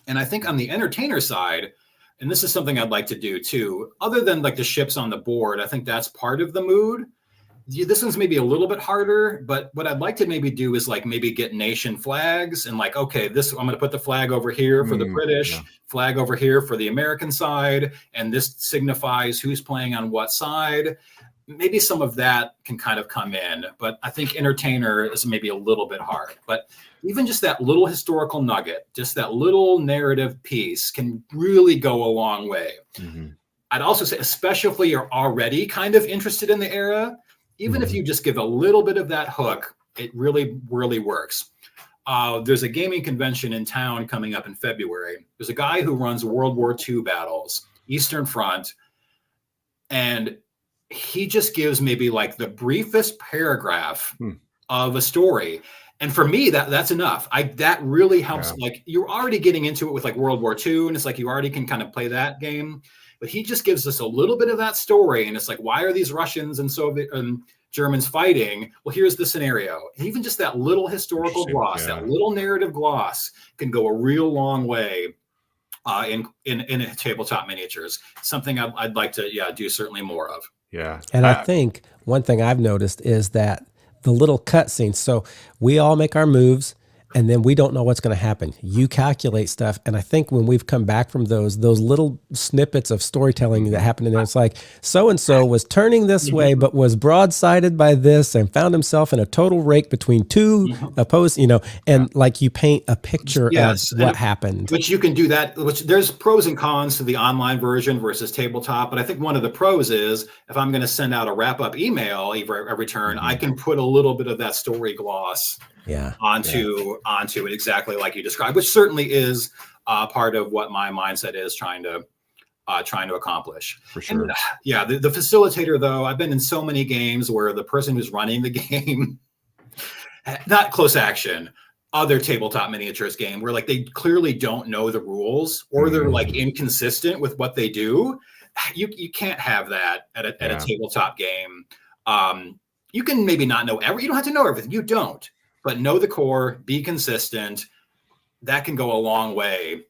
And I think on the entertainer side, and this is something I'd like to do too, other than like the ships on the board, I think that's part of the mood. This one's maybe a little bit harder, but what I'd like to maybe do is like maybe get nation flags and like, okay, I'm going to put the flag over here for the British, flag over here for the American side, and this signifies who's playing on what side. Maybe some of that can kind of come in, but I think entertainer is maybe a little bit hard. But even just that little historical nugget, just that little narrative piece can really go a long way. Mm-hmm. I'd also say, especially if you're already kind of interested in the era, even if you just give a little bit of that hook, it really, really works. There's a gaming convention in town coming up in February. There's a guy who runs World War II battles, Eastern Front, and he just gives maybe like the briefest paragraph of a story. And for me, that's enough. That really helps. Yeah. Like you're already getting into it with like World War II, and it's like you already can kind of play that game. But he just gives us a little bit of that story, and it's like, why are these Russians and Soviet and Germans fighting? Well, here's the scenario. And even just that little historical gloss, that little narrative gloss, can go a real long way in tabletop miniatures. Something I'd like to do certainly more of. Yeah, and I think one thing I've noticed is that the little cutscenes. So we all make our moves, and then we don't know what's going to happen. You calculate stuff. And I think when we've come back from those little snippets of storytelling that happened in there, it's like, so-and-so was turning this way, but was broadsided by this and found himself in a total rake between two opposed, and like you paint a picture of what happened. Which you can do that, which there's pros and cons to the online version versus tabletop. But I think one of the pros is if I'm going to send out a wrap-up email every turn, I can put a little bit of that story gloss onto it exactly like you described, which certainly is part of what my mindset is trying to accomplish. For sure. And, the facilitator, though, I've been in so many games where the person who's running the game, not close action, other tabletop miniatures game, where like they clearly don't know the rules or they're like inconsistent with what they do. You can't have that at a tabletop game. You can maybe not know you don't have to know everything. You don't, but know the core, be consistent. That can go a long way.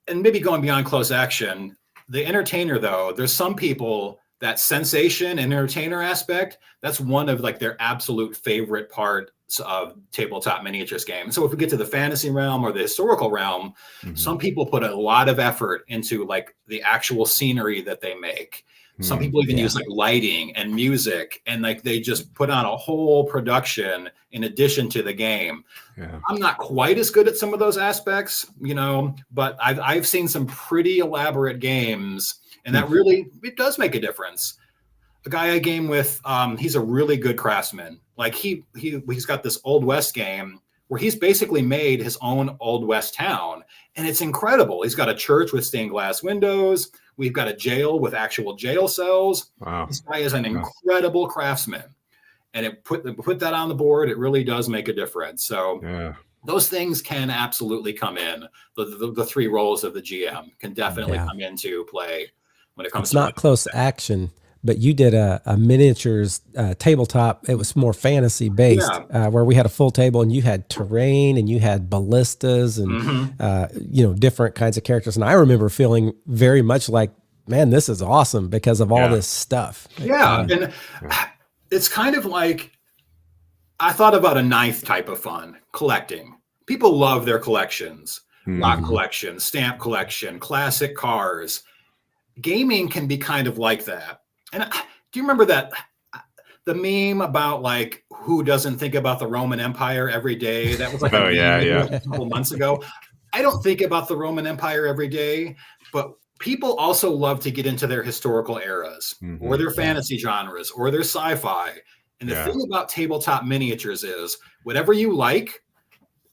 And maybe going beyond close action, the entertainer, though, there's some people that sensation and entertainer aspect, that's one of like their absolute favorite parts of tabletop miniatures games. So if we get to the fantasy realm or the historical realm, some people put a lot of effort into like the actual scenery that they make. Some people even use like lighting and music, and like they just put on a whole production in addition to the game. I'm not quite as good at some of those aspects, but I've seen some pretty elaborate games, and that really, it does make a difference. A guy I game with, he's a really good craftsman. Like he's got this Old West game where he's basically made his own Old West town, and it's incredible. He's got a church with stained glass windows. We've got a jail with actual jail cells. Wow. This guy is an incredible craftsman. And put that on the board, it really does make a difference. So those things can absolutely come in. The three roles of the GM can definitely come into play when it comes it's not close action, but you did a miniatures tabletop. It was more fantasy based, where we had a full table and you had terrain and you had ballistas and different kinds of characters. And I remember feeling very much like, man, this is awesome because of all this stuff. And it's kind of like, I thought about a ninth type of fun, collecting. People love their collections, rock collection, stamp collection, classic cars. Gaming can be kind of like that. And do you remember the meme about like who doesn't think about the Roman Empire every day? That was like a couple months ago. I don't think about the Roman Empire every day, but people also love to get into their historical eras or their fantasy genres or their sci-fi. And the thing about tabletop miniatures is whatever you like,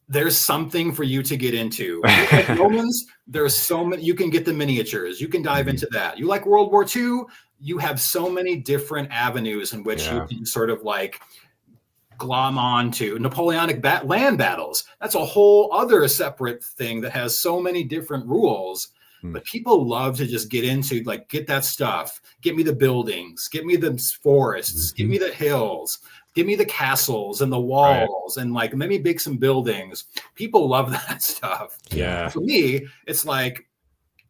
there's something for you to get into. Like Romans, there's so many, you can get the miniatures, you can dive into that. You like World War II, you have so many different avenues in which you can sort of like glom on to. Napoleonic land battles. That's a whole other separate thing that has so many different rules. But people love to just get into, like, get that stuff. Get me the buildings. Get me the forests. Give me the hills. Give me the castles and the walls and like maybe make some buildings. People love that stuff. For me, it's like,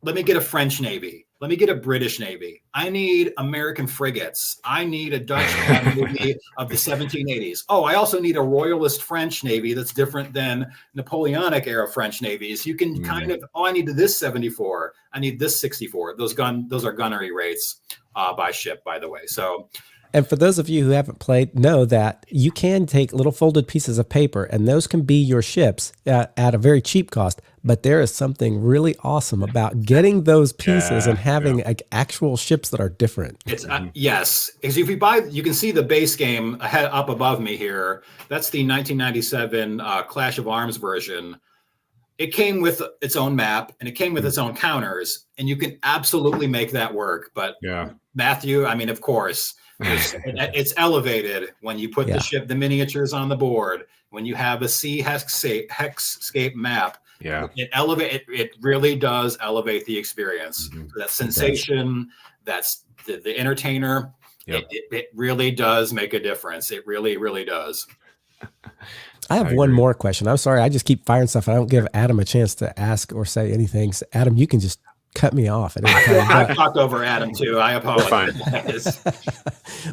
let me get a French Navy. Let me get a British Navy. I need American frigates. I need a Dutch Navy of the 1780s. Oh, I also need a Royalist French Navy that's different than Napoleonic era French navies. You can kind of, I need this 74. I need this 64. Those are gunnery rates by ship, by the way. So. And for those of you who haven't played, know that you can take little folded pieces of paper, and those can be your ships at a very cheap cost. But there is something really awesome about getting those pieces and having like actual ships that are different. It's yes, because if you buy, you can see the base game up above me here. That's the 1997 Clash of Arms version. It came with its own map and it came with its own counters, and you can absolutely make that work. But Matthew, I mean, of course. It's elevated when you put the miniatures on the board, when you have a sea hexscape map. It really does elevate the experience. That sensation, that's the entertainer. It really does make a difference. It really, really does. I have one more question. I'm sorry, I just keep firing stuff. I don't give Adam a chance to ask or say anything. So Adam, you can just cut me off at any time. I've talked over Adam too. I apologize.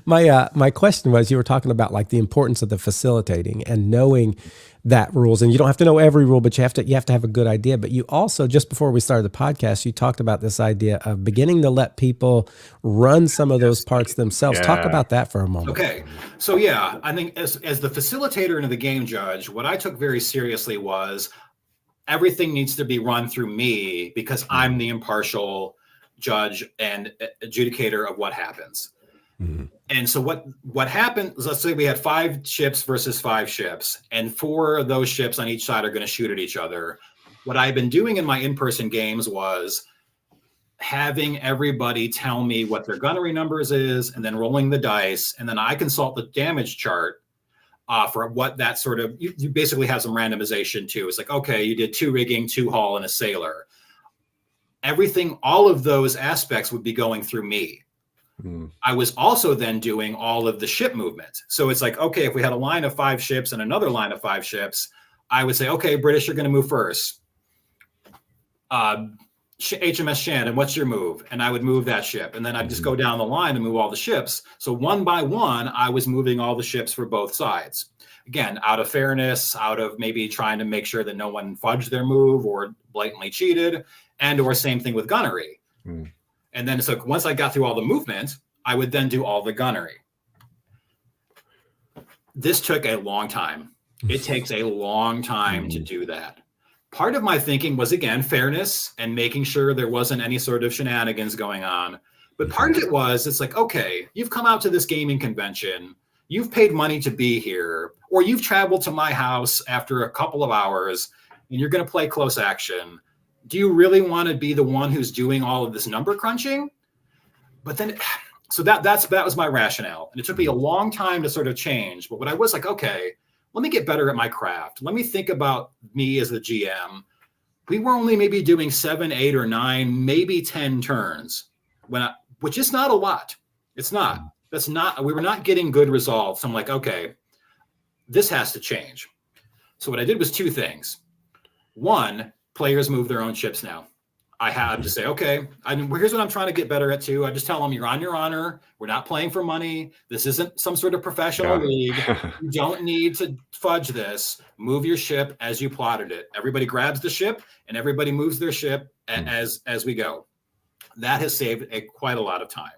My question was, you were talking about like the importance of the facilitating and knowing that rules, and you don't have to know every rule, but you have to have a good idea. But you also, just before we started the podcast, you talked about this idea of beginning to let people run some of those parts themselves. Talk about that for a moment. Okay. So I think as the facilitator and the game judge, what I took very seriously was everything needs to be run through me because I'm the impartial judge and adjudicator of what happens. And so what happened, let's say we had 5 ships versus 5 ships, and 4 of those ships on each side are going to shoot at each other. What I've been doing in my in-person games was having everybody tell me what their gunnery numbers is, and then rolling the dice, and then I consult the damage chart for what that sort of, you basically have some randomization too. It's like, okay, you did 2 rigging, 2 hull, and a sailor. Everything, all of those aspects would be going through me. I was also then doing all of the ship movement. So it's like, okay, if we had a line of 5 ships and another line of 5 ships, I would say, okay, British are going to move first. HMS Shannon, what's your move? And I would move that ship. And then I'd just go down the line and move all the ships. So one by one, I was moving all the ships for both sides. Again, out of fairness, out of maybe trying to make sure that no one fudged their move or blatantly cheated, and or same thing with gunnery. And then so once I got through all the movement, I would then do all the gunnery. This took a long time. It takes a long time to do that. Part of my thinking was, again, fairness and making sure there wasn't any sort of shenanigans going on. But part of it was, it's like, okay, you've come out to this gaming convention, you've paid money to be here, or you've traveled to my house after a couple of hours, and you're going to play close action. Do you really want to be the one who's doing all of this number crunching? But then, so that was my rationale. And it took me a long time to sort of change. But what I was like, okay, let me get better at my craft. Let me think about me as the GM. We were only maybe doing 7, 8, or 9, maybe 10 turns, which is not a lot. It's not. We were not getting good results. So I'm like, okay, this has to change. So what I did was 2 things. One, players move their own ships now. I had to say, okay, here's what I'm trying to get better at too. I just tell them, you're on your honor. We're not playing for money. This isn't some sort of professional league. You don't need to fudge this. Move your ship as you plotted it. Everybody grabs the ship and everybody moves their ship as we go. That has saved quite a lot of time.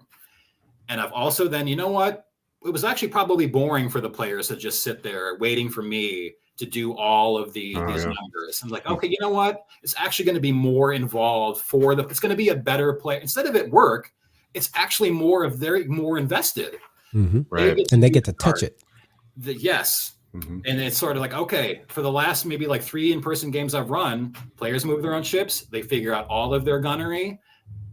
And I've also then, you know what? It was actually probably boring for the players to just sit there waiting for me to do all of these numbers. I'm like, okay, you know what? It's actually going to be more involved it's going to be a better play. Instead of it work, it's actually they're more invested. Right. And they get to touch it. Yes. And it's sort of like, okay, for the last maybe like 3 in-person games I've run, players move their own ships. They figure out all of their gunnery,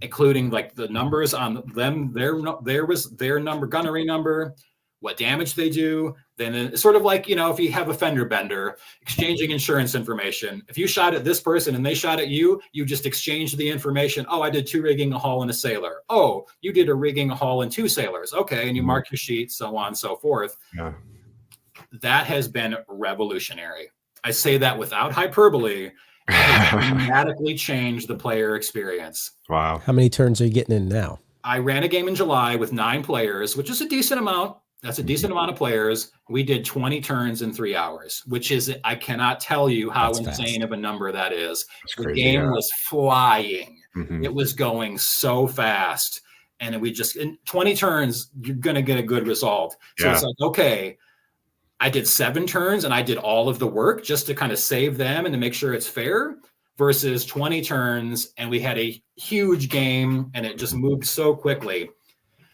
including like the numbers on them. There was their number, gunnery number, what damage they do. Then it's sort of like, if you have a fender bender, exchanging insurance information. If you shot at this person and they shot at you, you just exchange the information. Oh, I did 2 rigging, a hull, and a sailor. Oh, you did a rigging, a hull, and 2 sailors. Okay, and you mark your sheet, so on and so forth. Yeah. That has been revolutionary. I say that without hyperbole. It has dramatically changed the player experience. Wow. How many turns are you getting in now? I ran a game in July with 9 players, which is a decent amount. That's a decent amount of players. We did 20 turns in 3 hours, which is, I cannot tell you how insane of a number that is. The game was flying. It was going so fast. And we just, in 20 turns, you're going to get a good result. So it's like, okay, I did 7 turns and I did all of the work just to kind of save them and to make sure it's fair, versus 20 turns. And we had a huge game and it just moved so quickly.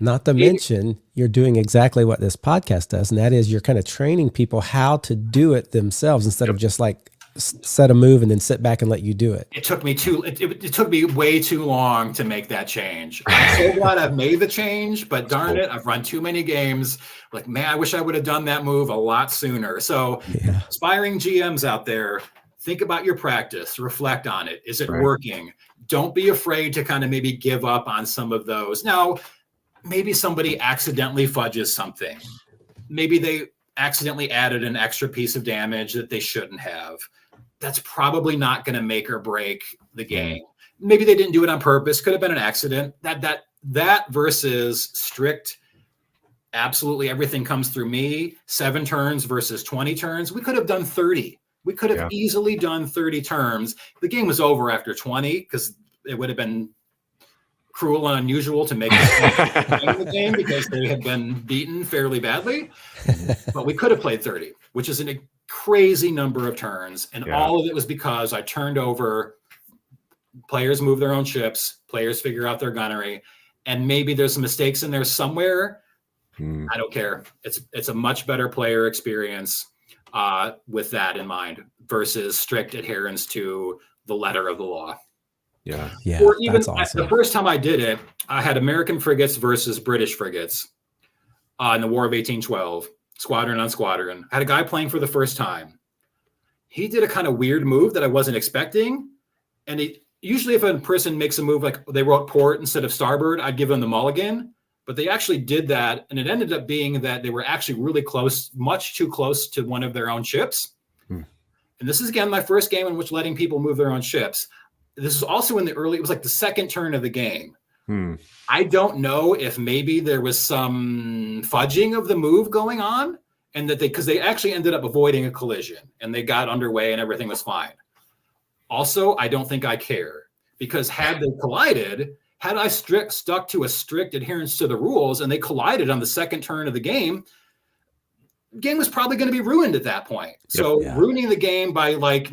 Not to mention, you're doing exactly what this podcast does, and that is you're kind of training people how to do it themselves instead of just like set a move and then sit back and let you do it. It took me it took me way too long to make that change. I'm so glad I've made the change, but darn it, I've run too many games. Like, man, I wish I would have done that move a lot sooner. So aspiring GMs out there, think about your practice, reflect on it. Is it working? Don't be afraid to kind of maybe give up on some of those. Now, maybe somebody accidentally fudges something. Maybe they accidentally added an extra piece of damage that they shouldn't have. That's probably not going to make or break the game. Maybe they didn't do it on purpose. Could have been an accident. That versus strict, absolutely everything comes through me, 7 turns versus 20 turns. We could have done 30. We could have easily done 30 turns. The game was over after 20 because it would have been cruel and unusual to make the game because they had been beaten fairly badly. But we could have played 30, which is a crazy number of turns. And all of it was because I turned over, players move their own ships, players figure out their gunnery, and maybe there's some mistakes in there somewhere. I don't care. It's a much better player experience with that in mind versus strict adherence to the letter of the law. Yeah. Or even that's awesome. the first time I did it, I had American frigates versus British frigates in the War of 1812, squadron on squadron. I had a guy playing for the first time. He did a kind of weird move that I wasn't expecting. And usually if a person makes a move like they wrote port instead of starboard, I'd give them the mulligan. But they actually did that, and it ended up being that they were actually really close, much too close to one of their own ships. And this is, again, my first game in which letting people move their own ships. This is also it was like the second turn of the game. I don't know if maybe there was some fudging of the move going on, and because they actually ended up avoiding a collision, and they got underway and everything was fine. Also, I don't think I care, because had they collided, had I stuck to a strict adherence to the rules and they collided on the second turn of the game was probably going to be ruined at that point. So ruining the game by like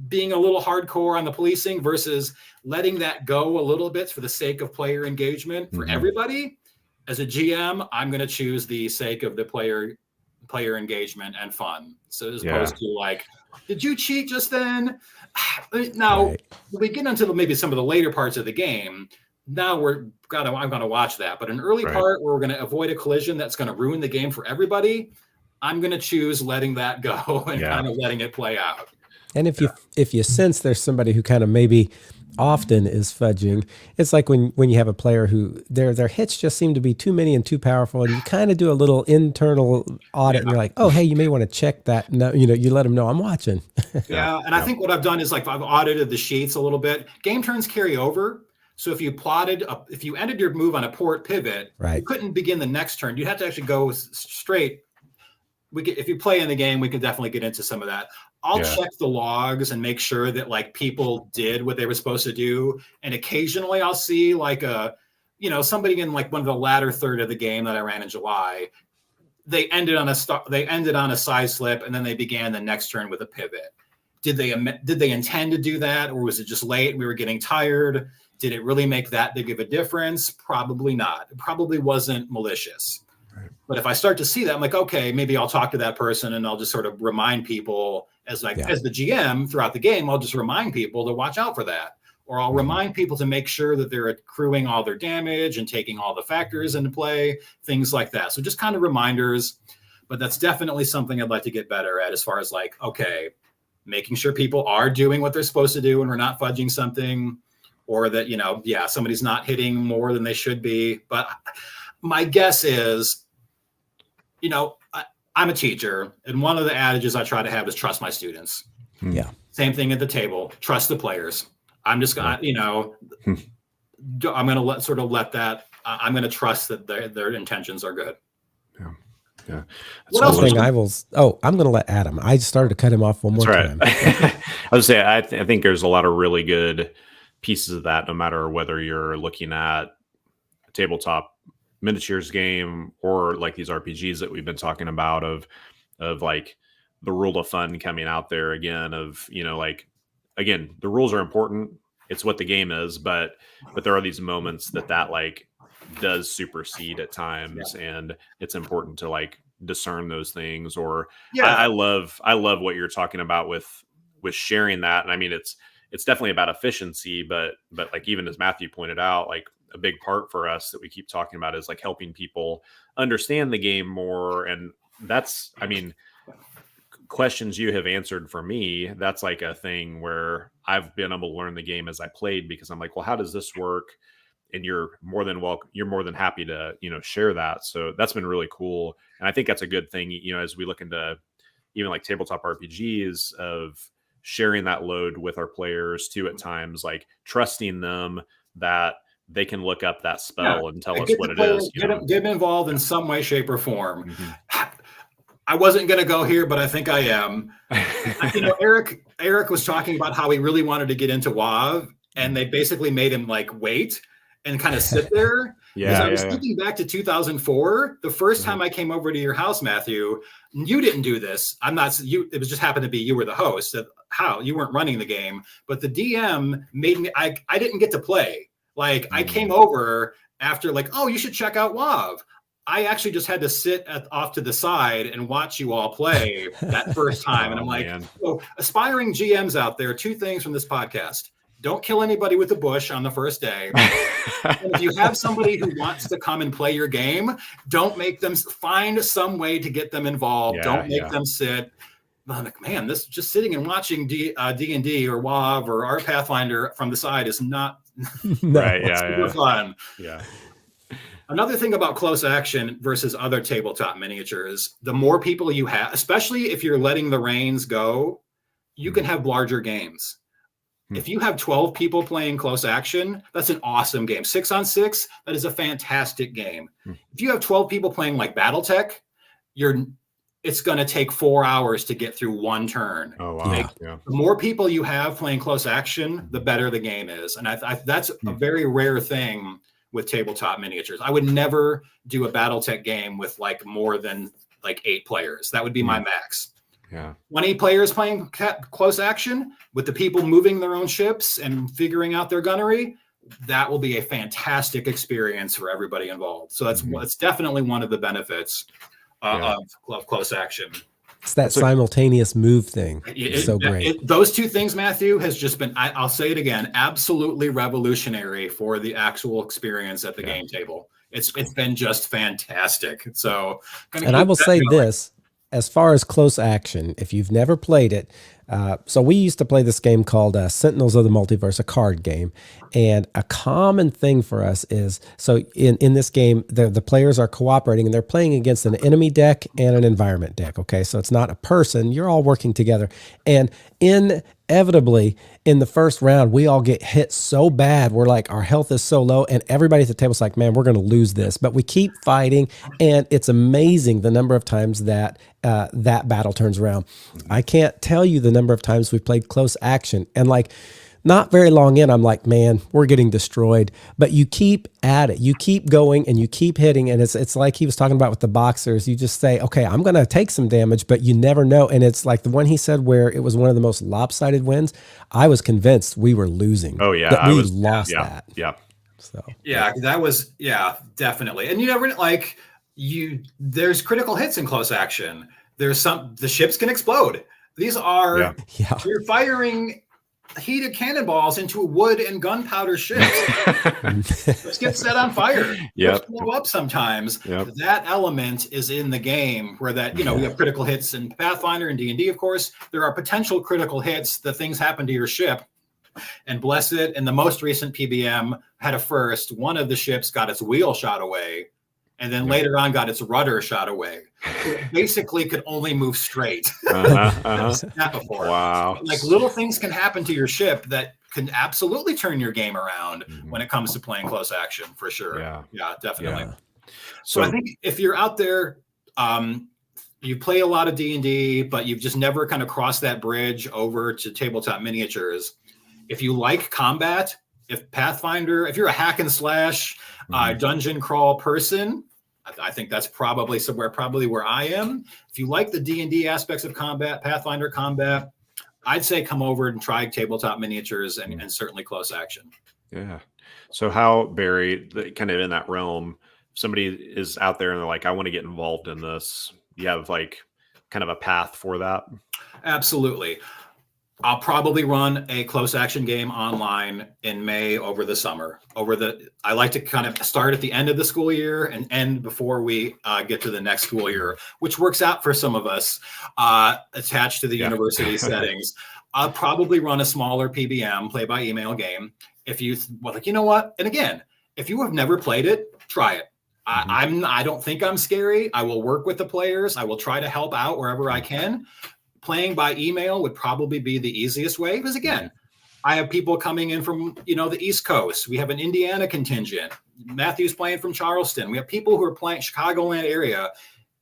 being a little hardcore on the policing versus letting that go a little bit for the sake of player engagement for everybody. As a GM, I'm going to choose the sake of the player engagement and fun. So as opposed to like, did you cheat just then? Now we get into maybe some of the later parts of the game. Now I'm going to watch that. But an early part where we're going to avoid a collision that's going to ruin the game for everybody, I'm going to choose letting that go and kind of letting it play out. And if you sense there's somebody who kind of maybe often is fudging, it's like when you have a player who their hits just seem to be too many and too powerful, and you kind of do a little internal audit, and you're like, oh, hey, you may want to check that. No, you let them know I'm watching. And I think what I've done is like I've audited the sheets a little bit. Game turns carry over. So if you ended your move on a port pivot, you couldn't begin the next turn. You'd have to actually go straight. If you play in the game, we can definitely get into some of that. I'll check the logs and make sure that like people did what they were supposed to do. And occasionally I'll see like somebody in like one of the latter third of the game that I ran in July, they ended on a side slip and then they began the next turn with a pivot. Did they intend to do that, or was it just late? We were getting tired. Did it really make that big of a difference? Probably not. It probably wasn't malicious. But if I start to see that, I'm like, okay, maybe I'll talk to that person and I'll just sort of remind people as the GM throughout the game, I'll just remind people to watch out for that. Or I'll remind people to make sure that they're accruing all their damage and taking all the factors into play, things like that. So just kind of reminders, but that's definitely something I'd like to get better at as far as like, okay, making sure people are doing what they're supposed to do and we're not fudging something, or that, somebody's not hitting more than they should be. But my guess is, I'm a teacher, and one of the adages I try to have is trust my students. Yeah. Same thing at the table. Trust the players. I'm just going to, I'm going to let that. I'm going to trust that their intentions are good. Yeah. What else? I'm going to let Adam. I started to cut him off one more time. I would say I think there's a lot of really good pieces of that, no matter whether you're looking at a tabletop miniatures game or like these RPGs that we've been talking about of like the rule of fun coming out there again of, again, the rules are important. It's what the game is, but there are these moments that like does supersede at times, and it's important to like discern those things. Or I love what you're talking about with sharing that. And I mean, it's definitely about efficiency, but like even as Matthew pointed out, like a big part for us that we keep talking about is like helping people understand the game more. And that's, I mean, questions you have answered for me, that's like a thing where I've been able to learn the game as I played, because I'm like, well, how does this work? And you're more than welcome. You're more than happy to, share that. So that's been really cool. And I think that's a good thing, as we look into even like tabletop RPGs, of sharing that load with our players too, at times, like trusting them that they can look up that spell and tell us what it is. Get involved in some way, shape, or form. I wasn't going to go here, but I think I am. Eric was talking about how he really wanted to get into WoW, and they basically made him like wait and kind of sit there. I was thinking back to 2004, the first time I came over to your house, Matthew. You didn't do this. It was just happened to be you were the host. How you weren't running the game, but the DM made me. I didn't get to play. Like I came over after like, oh, you should check out WoW. I actually just had to sit off to the side and watch you all play that first time. And I'm like, so aspiring GMs out there, 2 things from this podcast. Don't kill anybody with a bush on the first day. And if you have somebody who wants to come and play your game, don't make them find some way to get them involved. Don't make them sit. I'm like, man, this just sitting and watching D&D or WoW or our Pathfinder from the side is not super fun. Yeah. Another thing about close action versus other tabletop miniatures, the more people you have, especially if you're letting the reins go, you can have larger games. If you have 12 people playing close action, that's an awesome game. 6-on-6, that is a fantastic game. If you have 12 people playing like BattleTech, it's going to take 4 hours to get through one turn. Oh, wow. The more people you have playing close action, the better the game is. And that's a very rare thing with tabletop miniatures. I would never do a BattleTech game with like more than like 8 players. That would be my max. 20 players playing close action with the people moving their own ships and figuring out their gunnery. That will be a fantastic experience for everybody involved. So that's definitely one of the benefits of close action. It's that simultaneous move thing. It's so great. Those 2 things, Matthew, has just been, I'll say it again, absolutely revolutionary for the actual experience at the game table. It's been just fantastic. So, and I will say this, as far as close action, if you've never played it, so we used to play this game called Sentinels of the Multiverse, a card game. And a common thing for us is, so in this game, the players are cooperating and they're playing against an enemy deck and an environment deck. Okay, so it's not a person, you're all working together. And inevitably, in the first round, we all get hit so bad. We're like, our health is so low, and everybody at the table's like, man, we're going to lose this. But we keep fighting, and it's amazing the number of times that that battle turns around. I can't tell you the number of times we've played close action, and like, not very long in, I'm like, man, we're getting destroyed. But you keep at it. You keep going and you keep hitting. And it's like he was talking about with the boxers. You just say, okay, I'm going to take some damage, but you never know. And it's like the one he said where it was one of the most lopsided wins. I was convinced we were losing. Oh, yeah. That we lost that. Yeah. So, that was, definitely. And you never like there's critical hits in close action. The ships can explode. These are, you're firing heated cannonballs into wood and gunpowder ships. Let's get set on fire. Blow up sometimes. That element is in the game where we have critical hits in Pathfinder and D&D, of course. There are potential critical hits that things happen to your ship. And bless it, in the most recent PBM had a first. One of the ships got its wheel shot away, and then later on got its rudder shot away. So it basically could only move straight. That before. Wow. Like little things can happen to your ship that can absolutely turn your game around when it comes to playing close action, for sure. Yeah, definitely. Yeah. So I think if you're out there, you play a lot of D&D, but you've just never kind of crossed that bridge over to tabletop miniatures. If you like combat, if you're a hack and slash dungeon crawl person, I think that's probably where I am. If you like the D&D aspects of combat, Pathfinder combat, I'd say come over and try tabletop miniatures and certainly close action. Yeah. So how, Barry, kind of in that realm, if somebody is out there and they're like, I want to get involved in this, you have like kind of a path for that? Absolutely. I'll probably run a close action game online in May over the summer. I like to kind of start at the end of the school year and end before we get to the next school year, which works out for some of us attached to the university settings. I'll probably run a smaller PBM, play by email game. If you you know what? And again, if you have never played it, try it. I don't think I'm scary. I will work with the players. I will try to help out wherever I can. Playing by email would probably be the easiest way because, again, I have people coming in from, the East Coast. We have an Indiana contingent. Matthew's playing from Charleston. We have people who are playing Chicagoland area.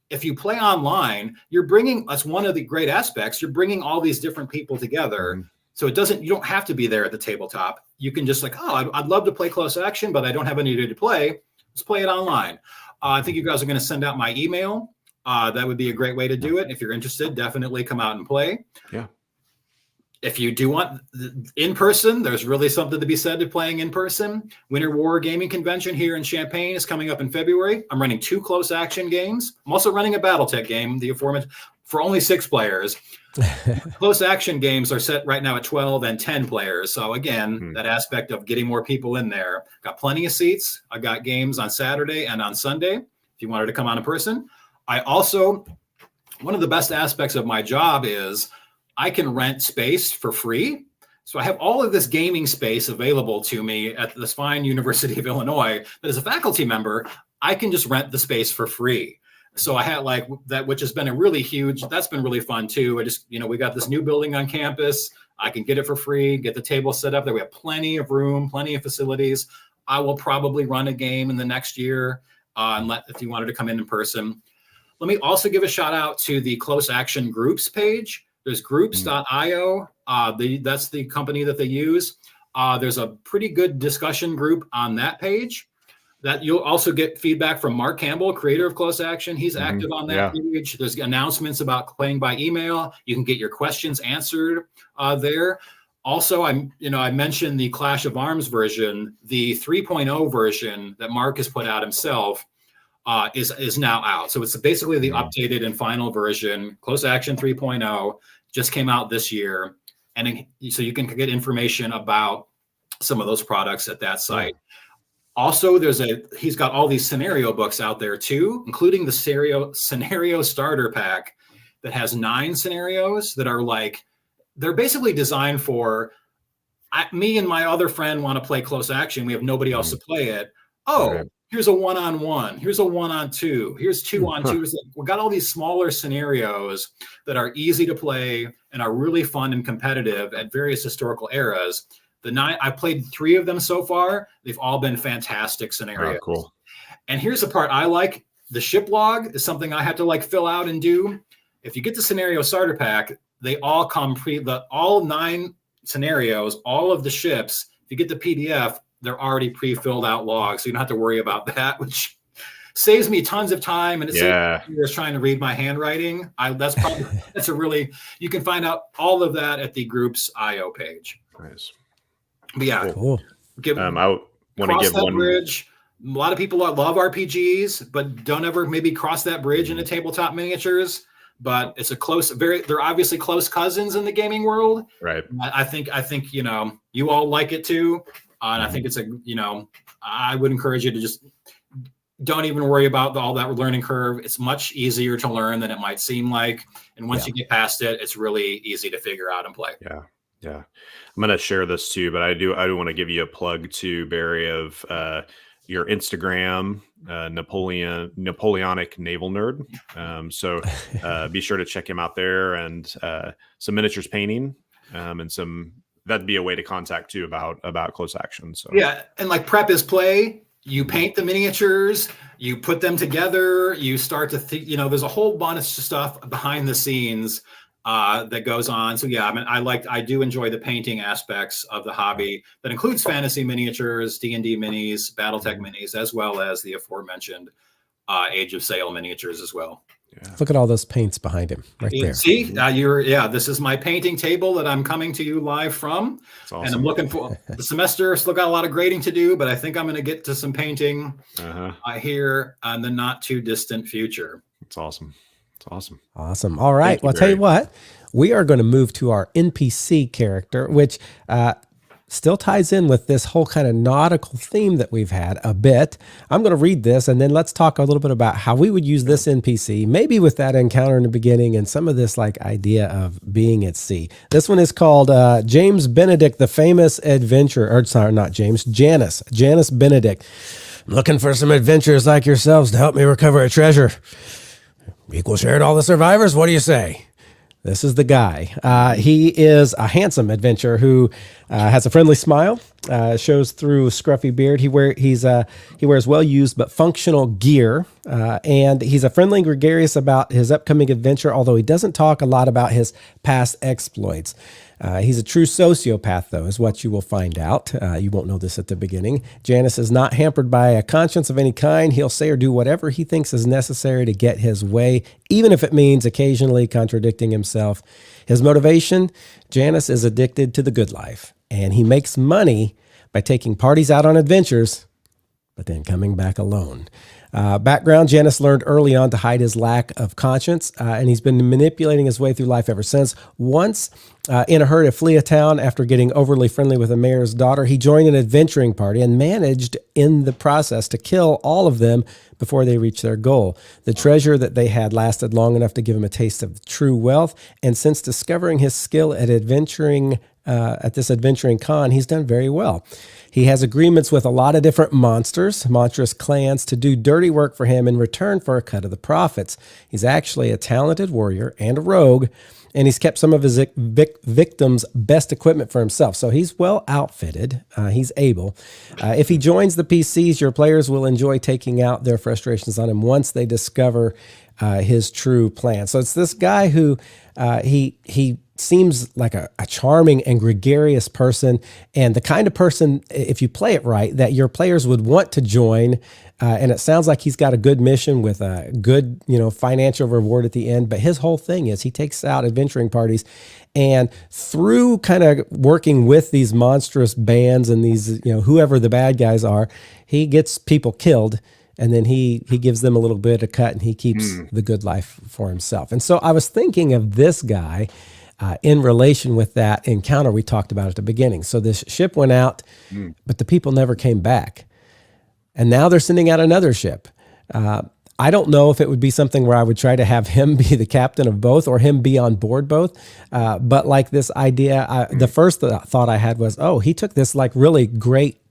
If you play online, that's one of the great aspects. You're bringing all these different people together. So you don't have to be there at the tabletop. You can just I'd love to play close action, but I don't have anybody to play. Let's play it online. I think you guys are going to send out my email. That would be a great way to do it. If you're interested, definitely come out and play. Yeah. if you do want in person, there's really something to be said to playing in person. Winter War Gaming Convention here in Champaign is coming up in February. I'm running 2 close action games. I'm also running a BattleTech game, the aforementioned, for only 6 players. Close action games are set right now at 12 and 10 players. So again, that aspect of getting more people in there. Got plenty of seats. I got games on Saturday and on Sunday if you wanted to come on in person. I also, one of the best aspects of my job is I can rent space for free. So I have all of this gaming space available to me at this fine University of Illinois. But as a faculty member, I can just rent the space for free. So I had like that, which has been a really huge, that's been really fun too. I just, we got this new building on campus. I can get it for free, get the table set up there. We have plenty of room, plenty of facilities. I will probably run a game in the next year if you wanted to come in person. Let me also give a shout out to the Close Action Groups page. There's groups.io. That's the company that they use. There's a pretty good discussion group on that page. That you'll also get feedback from Mark Campbell, creator of Close Action. He's active on that page. There's announcements about playing by email. You can get your questions answered there. Also, I mentioned the Clash of Arms version. The 3.0 version that Mark has put out himself is now out. So it's basically the updated and final version. Close Action 3.0 just came out this year. And so you can get information about some of those products at that site. Also, he's got all these scenario books out there too, including the scenario starter pack that has 9 scenarios that are they're basically designed for me and my other friend want to play Close Action. We have nobody else to play it. Here's a 1-on-1. Here's a 1-on-2. Here's 2-on-2. We've got all these smaller scenarios that are easy to play and are really fun and competitive at various historical eras. I played 3 of them so far. They've all been fantastic scenarios. Oh, cool. And here's the part I like. The ship log is something I have to fill out and do. If you get the scenario starter pack, they all come all 9 scenarios, all of the ships. If you get the PDF, they're already pre-filled out logs. So you don't have to worry about that, which saves me tons of time. And it saves me years trying to read my handwriting. You can find out all of that at the group's IO page. Nice. But yeah, cool. I want to give one bridge. A lot of people love RPGs, but don't ever maybe cross that bridge into tabletop miniatures. But it's they're obviously close cousins in the gaming world. Right. I think you all like it too. And I think it's I would encourage you to just don't even worry about all that learning curve. It's much easier to learn than it might seem like. And once you get past it, it's really easy to figure out and play. Yeah. Yeah. I'm going to share this too, but I do want to give you a plug to Barry of your Instagram, Napoleonic Naval Nerd. So be sure to check him out there, and some miniatures painting and that'd be a way to contact too about Close Action. So yeah. And prep is play. You paint the miniatures, you put them together, you start to think, there's a whole bunch of stuff behind the scenes that goes on. So yeah, I do enjoy the painting aspects of the hobby. That includes fantasy miniatures, D&D minis, BattleTech minis, as well as the aforementioned Age of Sail miniatures as well. Yeah. Look at all those paints behind him right there. See, this is my painting table that I'm coming to you live from. That's awesome. And I'm looking for the semester. Still got a lot of grading to do, but I think I'm going to get to some painting here in the not too distant future. That's awesome. Awesome. Awesome. All right. Well, I'll tell you what, we are going to move to our NPC character, which still ties in with this whole kind of nautical theme that we've had a bit. I'm going to read this, and then let's talk a little bit about how we would use this NPC, maybe with that encounter in the beginning and some of this idea of being at sea. This one is called James Benedict, the famous adventurer, Janice Benedict. I'm looking for some adventurers like yourselves to help me recover a treasure. Equal share to all the survivors. What do you say? This is the guy. He is a handsome adventurer who has a friendly smile, shows through a scruffy beard. He wears well-used but functional gear, and he's a friendly and gregarious about his upcoming adventure, although he doesn't talk a lot about his past exploits. He's a true sociopath, though, is what you will find out. You won't know this at the beginning. Janus is not hampered by a conscience of any kind. He'll say or do whatever he thinks is necessary to get his way, even if it means occasionally contradicting himself. His motivation, Janus is addicted to the good life, and he makes money by taking parties out on adventures, but then coming back alone. Background, Janus learned early on to hide his lack of conscience, and he's been manipulating his way through life ever since. Once, in a hurry to flee a town after getting overly friendly with the mayor's daughter, he joined an adventuring party and managed in the process to kill all of them before they reached their goal. The treasure that they had lasted long enough to give him a taste of true wealth, and since discovering his skill at adventuring at this adventuring con, he's done very well. He has agreements with a lot of different monstrous clans to do dirty work for him in return for a cut of the profits. He's actually a talented warrior and a rogue, and he's kept some of his victims' best equipment for himself. So he's well outfitted. He's able. If he joins the PCs, your players will enjoy taking out their frustrations on him once they discover his true plan. So it's this guy who he seems like a charming and gregarious person, and the kind of person, if you play it right, that your players would want to join. And it sounds like he's got a good mission with a good, financial reward at the end. But his whole thing is he takes out adventuring parties, and through kind of working with these monstrous bands and these, whoever the bad guys are, he gets people killed. And then he gives them a little bit of cut, and he keeps the good life for himself. And so I was thinking of this guy in relation with that encounter we talked about at the beginning. So this ship went out, but the people never came back. And now they're sending out another ship. I don't know if it would be something where I would try to have him be the captain of both or him be on board both. But like this idea, the first thought I had was, he took this like really great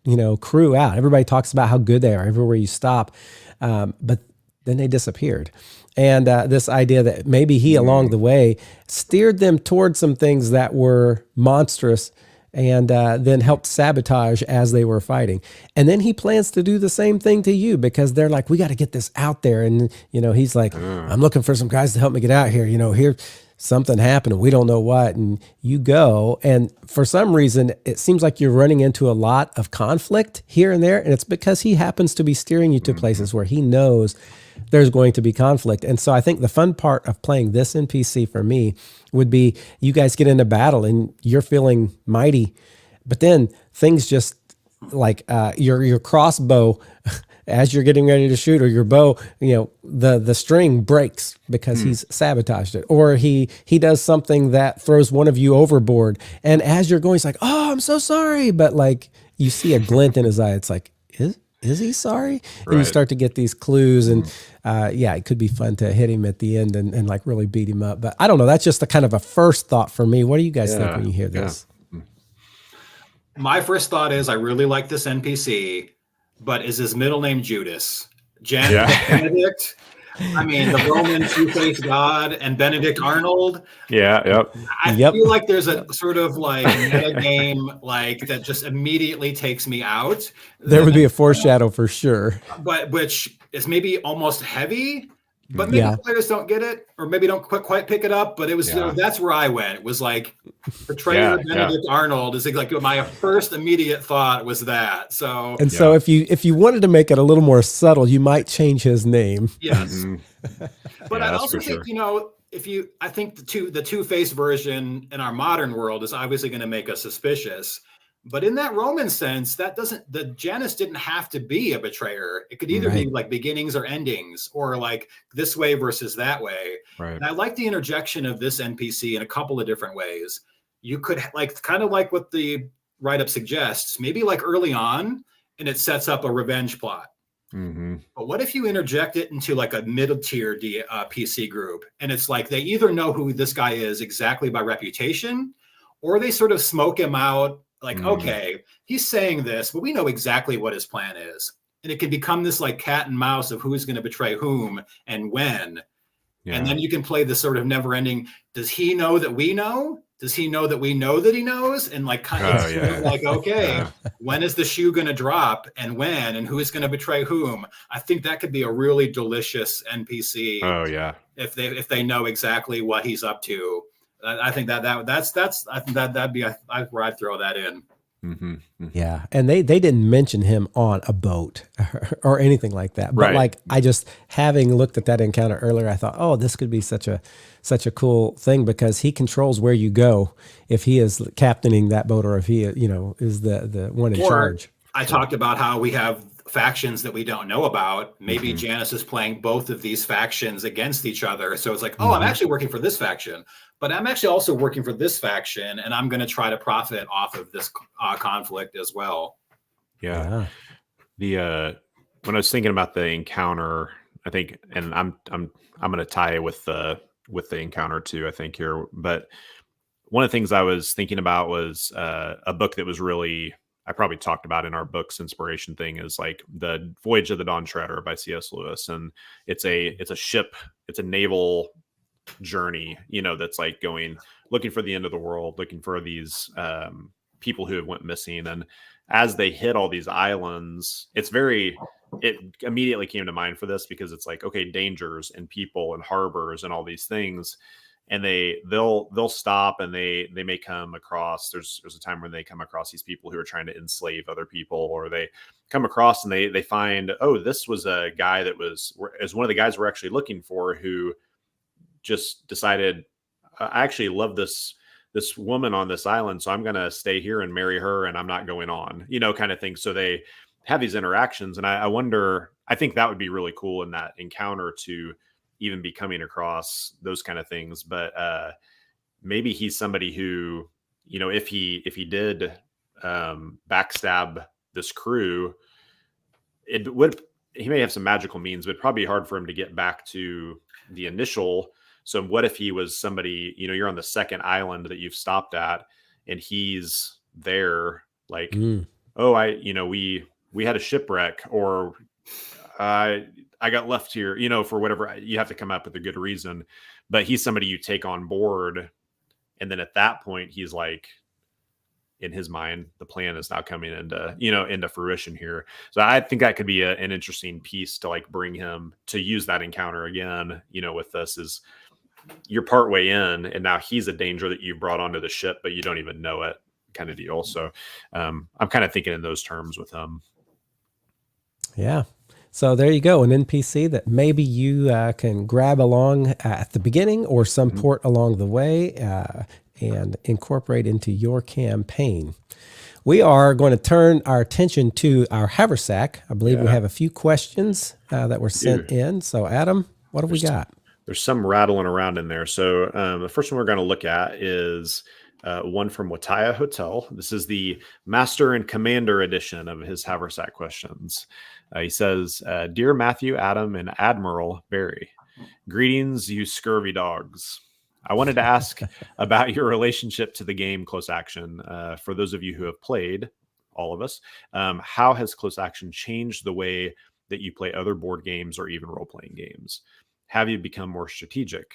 crew out. Everybody talks about how good they are everywhere you stop. But then they disappeared. And this idea that maybe he, along the way, steered them towards some things that were monstrous and then helped sabotage as they were fighting. And then he plans to do the same thing to you because they're like, we got to get this out there. And, he's like, I'm looking for some guys to help me get out here. Here, something happened and we don't know what. And you go. And for some reason, it seems like you're running into a lot of conflict here and there. And it's because he happens to be steering you to places where he knows there's going to be conflict. And so I think the fun part of playing this NPC for me would be you guys get into battle and you're feeling mighty, but then things just like your crossbow as you're getting ready to shoot, or your bow, the string breaks because he's sabotaged it, or he does something that throws one of you overboard. And as you're going, he's like, "Oh, I'm so sorry," but like you see a glint in his eye. It's like, is he sorry? Right. And you start to get these clues, and it could be fun to hit him at the end and like really beat him up. But I don't know. That's just a kind of a first thought for me. What do you guys think when you hear this? My first thought is I really like this NPC, but is his middle name Judas? Benedict? I mean, the Roman two-faced God and Benedict Arnold. Yeah, yep. I feel like there's a sort of like meta game like that just immediately takes me out. There would be a foreshadow for sure. But which is maybe almost heavy, but maybe players don't get it, or maybe don't quite pick it up. But it was that's where I went. It was like portrayal of Benedict Arnold is like my first immediate thought was that. So so if you wanted to make it a little more subtle, you might change his name. Yes, but I also think I think the two-faced version in our modern world is obviously going to make us suspicious. But in that Roman sense, the Janus didn't have to be a betrayer. It could either be like beginnings or endings, or like this way versus that way. Right. And I like the interjection of this NPC in a couple of different ways. You could like kind of like what the write-up suggests, maybe like early on, and it sets up a revenge plot. Mm-hmm. But what if you interject it into like a middle-tier PC group, and it's like they either know who this guy is exactly by reputation, or they sort of smoke him out. Like, okay, he's saying this, but we know exactly what his plan is. And it can become this like cat and mouse of who's going to betray whom and when. Yeah. And then you can play this sort of never ending. Does he know that we know? Does he know that we know that he knows? And like, kind of like, okay, when is the shoe going to drop and when, and who is going to betray whom? I think that could be a really delicious NPC. Oh yeah. If they know exactly what he's up to. I think that's I think that'd be where I'd throw that in. Mm-hmm, mm-hmm. Yeah. And they didn't mention him on a boat or anything like that. But Right. like, I just, having looked at that encounter earlier, I thought, oh, this could be such a cool thing, because he controls where you go if he is captaining that boat, or if he, is the one in charge. I talked about how we have factions that we don't know about. Maybe Mm-hmm. Janice is playing both of these factions against each other. So it's like, oh, I'm actually working for this faction, but I'm actually also working for this faction, and I'm going to try to profit off of this conflict as well. Yeah. The when I was thinking about the encounter, I think, and I'm going to tie with the encounter too, I think here, but one of the things I was thinking about was a book that was really, I probably talked about in our books inspiration thing, is like the Voyage of the Dawn Treader by C.S. Lewis. And it's a ship, it's a naval journey, that's like looking for the end of the world, looking for these people who have went missing. And as they hit all these islands, it immediately came to mind for this, because it's like, okay, dangers and people and harbors and all these things. And they'll stop, and they may come across, there's a time when they come across these people who are trying to enslave other people, or they come across and they find, oh, this was a guy that was one of the guys we're actually looking for, who just decided, I actually love this woman on this island, so I'm going to stay here and marry her, and I'm not going on, kind of thing. So they have these interactions, and I wonder, I think that would be really cool in that encounter to even be coming across those kind of things. But maybe he's somebody who, if he did backstab this crew, he may have some magical means, but it'd probably be hard for him to get back to the initial. So what if he was somebody, you're on the second island that you've stopped at, and he's there, like, oh, we had a shipwreck, or I got left here, for whatever, you have to come up with a good reason, but he's somebody you take on board. And then at that point, he's like, in his mind, the plan is now coming into fruition here. So I think that could be an interesting piece to like bring him to use that encounter again, with this, is you're part way in, and now he's a danger that you brought onto the ship, but you don't even know it, kind of deal. So I'm kind of thinking in those terms with him. Yeah. So there you go, an NPC that maybe you can grab along at the beginning, or some port along the way, and incorporate into your campaign. We are going to turn our attention to our haversack. I believe we have a few questions that were sent in. So Adam, what have we got? There's some rattling around in there. So the first one we're going to look at is one from Wataya Hotel. This is the Master and Commander edition of his haversack questions. He says, Dear Matthew, Adam, and Admiral Barry, greetings, you scurvy dogs. I wanted to ask about your relationship to the game Close Action. For those of you who have played, all of us, how has Close Action changed the way that you play other board games or even role-playing games? Have you become more strategic?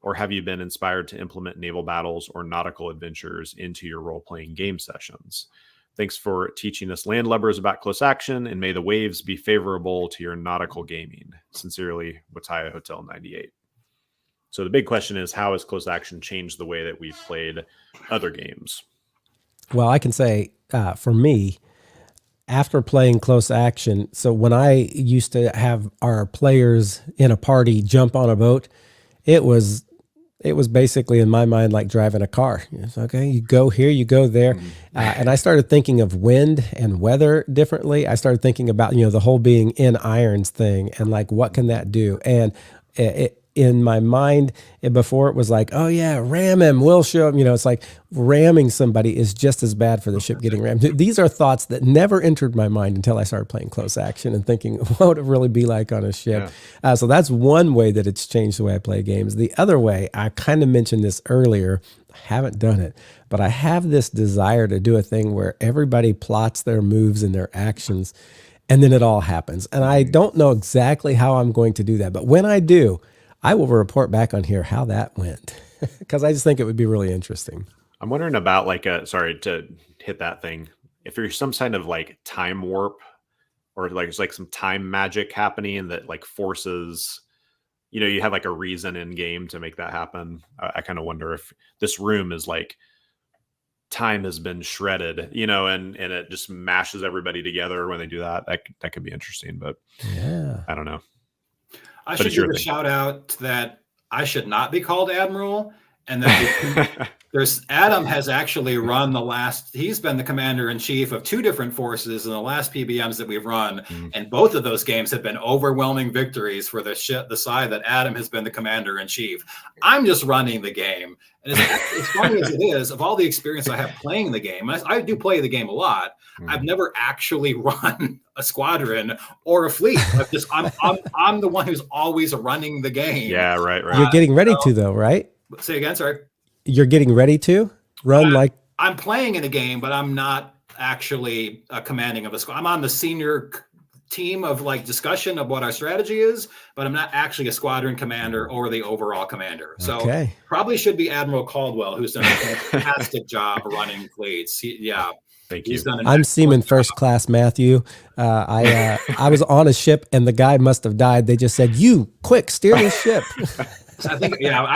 Or have you been inspired to implement naval battles or nautical adventures into your role-playing game sessions? Thanks for teaching us landlubbers about Close Action, and may the waves be favorable to your nautical gaming. Sincerely, Wataya Hotel 98. So the big question is, how has Close Action changed the way that we've played other games? Well, I can say for me, after playing Close Action, so when I used to have our players in a party jump on a boat, it was basically in my mind like driving a car. It's okay, you go here, you go there. And I started thinking of wind and weather differently. I started thinking about, the whole being in irons thing, and like, what can that do? And in my mind, before it was like, oh yeah, ram him, we'll show him. It's like ramming somebody is just as bad for the ship getting rammed. These are thoughts that never entered my mind until I started playing Close Action and thinking, what would it really be like on a ship? Yeah. So that's one way that it's changed the way I play games. The other way, I kind of mentioned this earlier, I haven't done it, but I have this desire to do a thing where everybody plots their moves and their actions, and then it all happens. And I don't know exactly how I'm going to do that, but when I do, I will report back on here how that went, because I just think it would be really interesting. I'm wondering about sorry to hit that thing. If there's some kind of like time warp, or like there's like some time magic happening that like forces you have like a reason in game to make that happen. I kind of wonder if this room is like time has been shredded, and it just mashes everybody together when they do that. That could be interesting, but yeah, I don't know. I should give a shout out that I should not be called Admiral, and that Adam has actually run he's been the commander in chief of 2 different forces in the last PBMs that we've run. And both of those games have been overwhelming victories for the side that Adam has been the commander in chief. I'm just running the game. And as funny as it is, of all the experience I have playing the game, I do play the game a lot. I've never actually run a squadron or a fleet. I'm the one who's always running the game. Yeah, right. You're getting ready to, though, right? Say again, sorry. You're getting ready to run I'm playing in a game, but I'm not actually commanding of a squad. I'm on the senior team of like discussion of what our strategy is, but I'm not actually a squadron commander or the overall commander. So probably should be Admiral Caldwell, who's done a fantastic job running fleets. Thank you. I'm Seaman First Class Matthew. I was on a ship and the guy must have died. They just said, "You quick steer this ship." I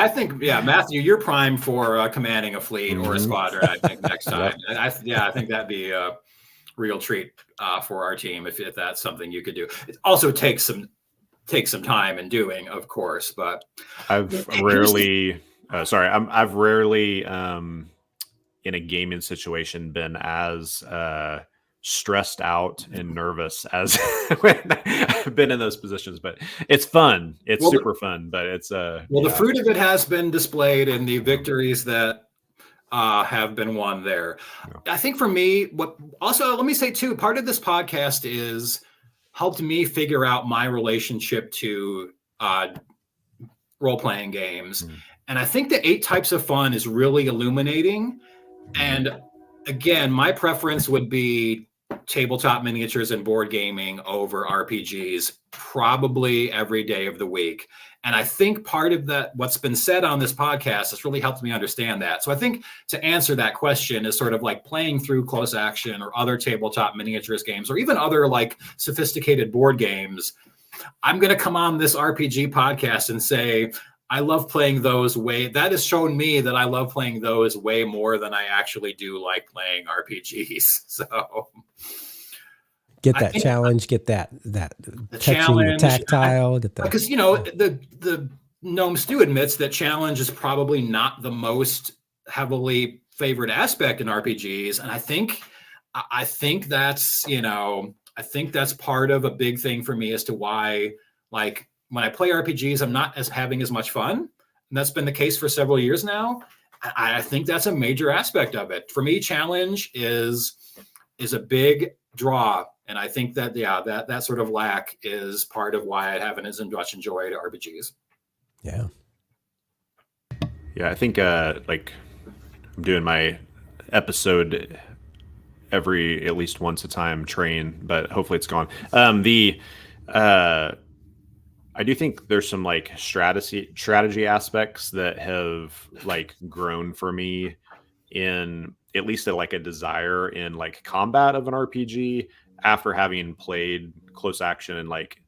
think Matthew, you're prime for commanding a fleet or a squadron. I think next time. I think that'd be a real treat for our team if that's something you could do. It also takes some time in doing, of course. But I've rarely in a gaming situation been as stressed out and nervous as when I've been in those positions, but it's fun. It's super fun, but it's the fruit of it has been displayed in the victories that have been won there. I think for me, let me say too, part of this podcast is helped me figure out my relationship to role-playing games. And I think the 8 types of fun is really illuminating. And again, my preference would be tabletop miniatures and board gaming over RPGs probably every day of the week. And I think part of that, what's been said on this podcast has really helped me understand that. So I think to answer that question is sort of like playing through close action or other tabletop miniatures games, or even other like sophisticated board games. I'm going to come on this RPG podcast and say, I love playing those that has shown me that I love playing those way more than I actually do like playing RPGs. So get that challenge, get that touching, challenge, tactile, get that. Because, the Gnome Stew admits that challenge is probably not the most heavily favored aspect in RPGs. And I think that's part of a big thing for me as to why, like, when I play RPGs, I'm not having as much fun. And that's been the case for several years now. I think that's a major aspect of it. For me, challenge is a big draw. And I think that, that sort of lack is part of why I haven't as much enjoyed RPGs. Yeah. Yeah, I think like I'm doing my episode at least once a time train, but hopefully it's gone. I do think there's some like strategy aspects that have like grown for me in at least like a desire in like combat of an RPG after having played close action and like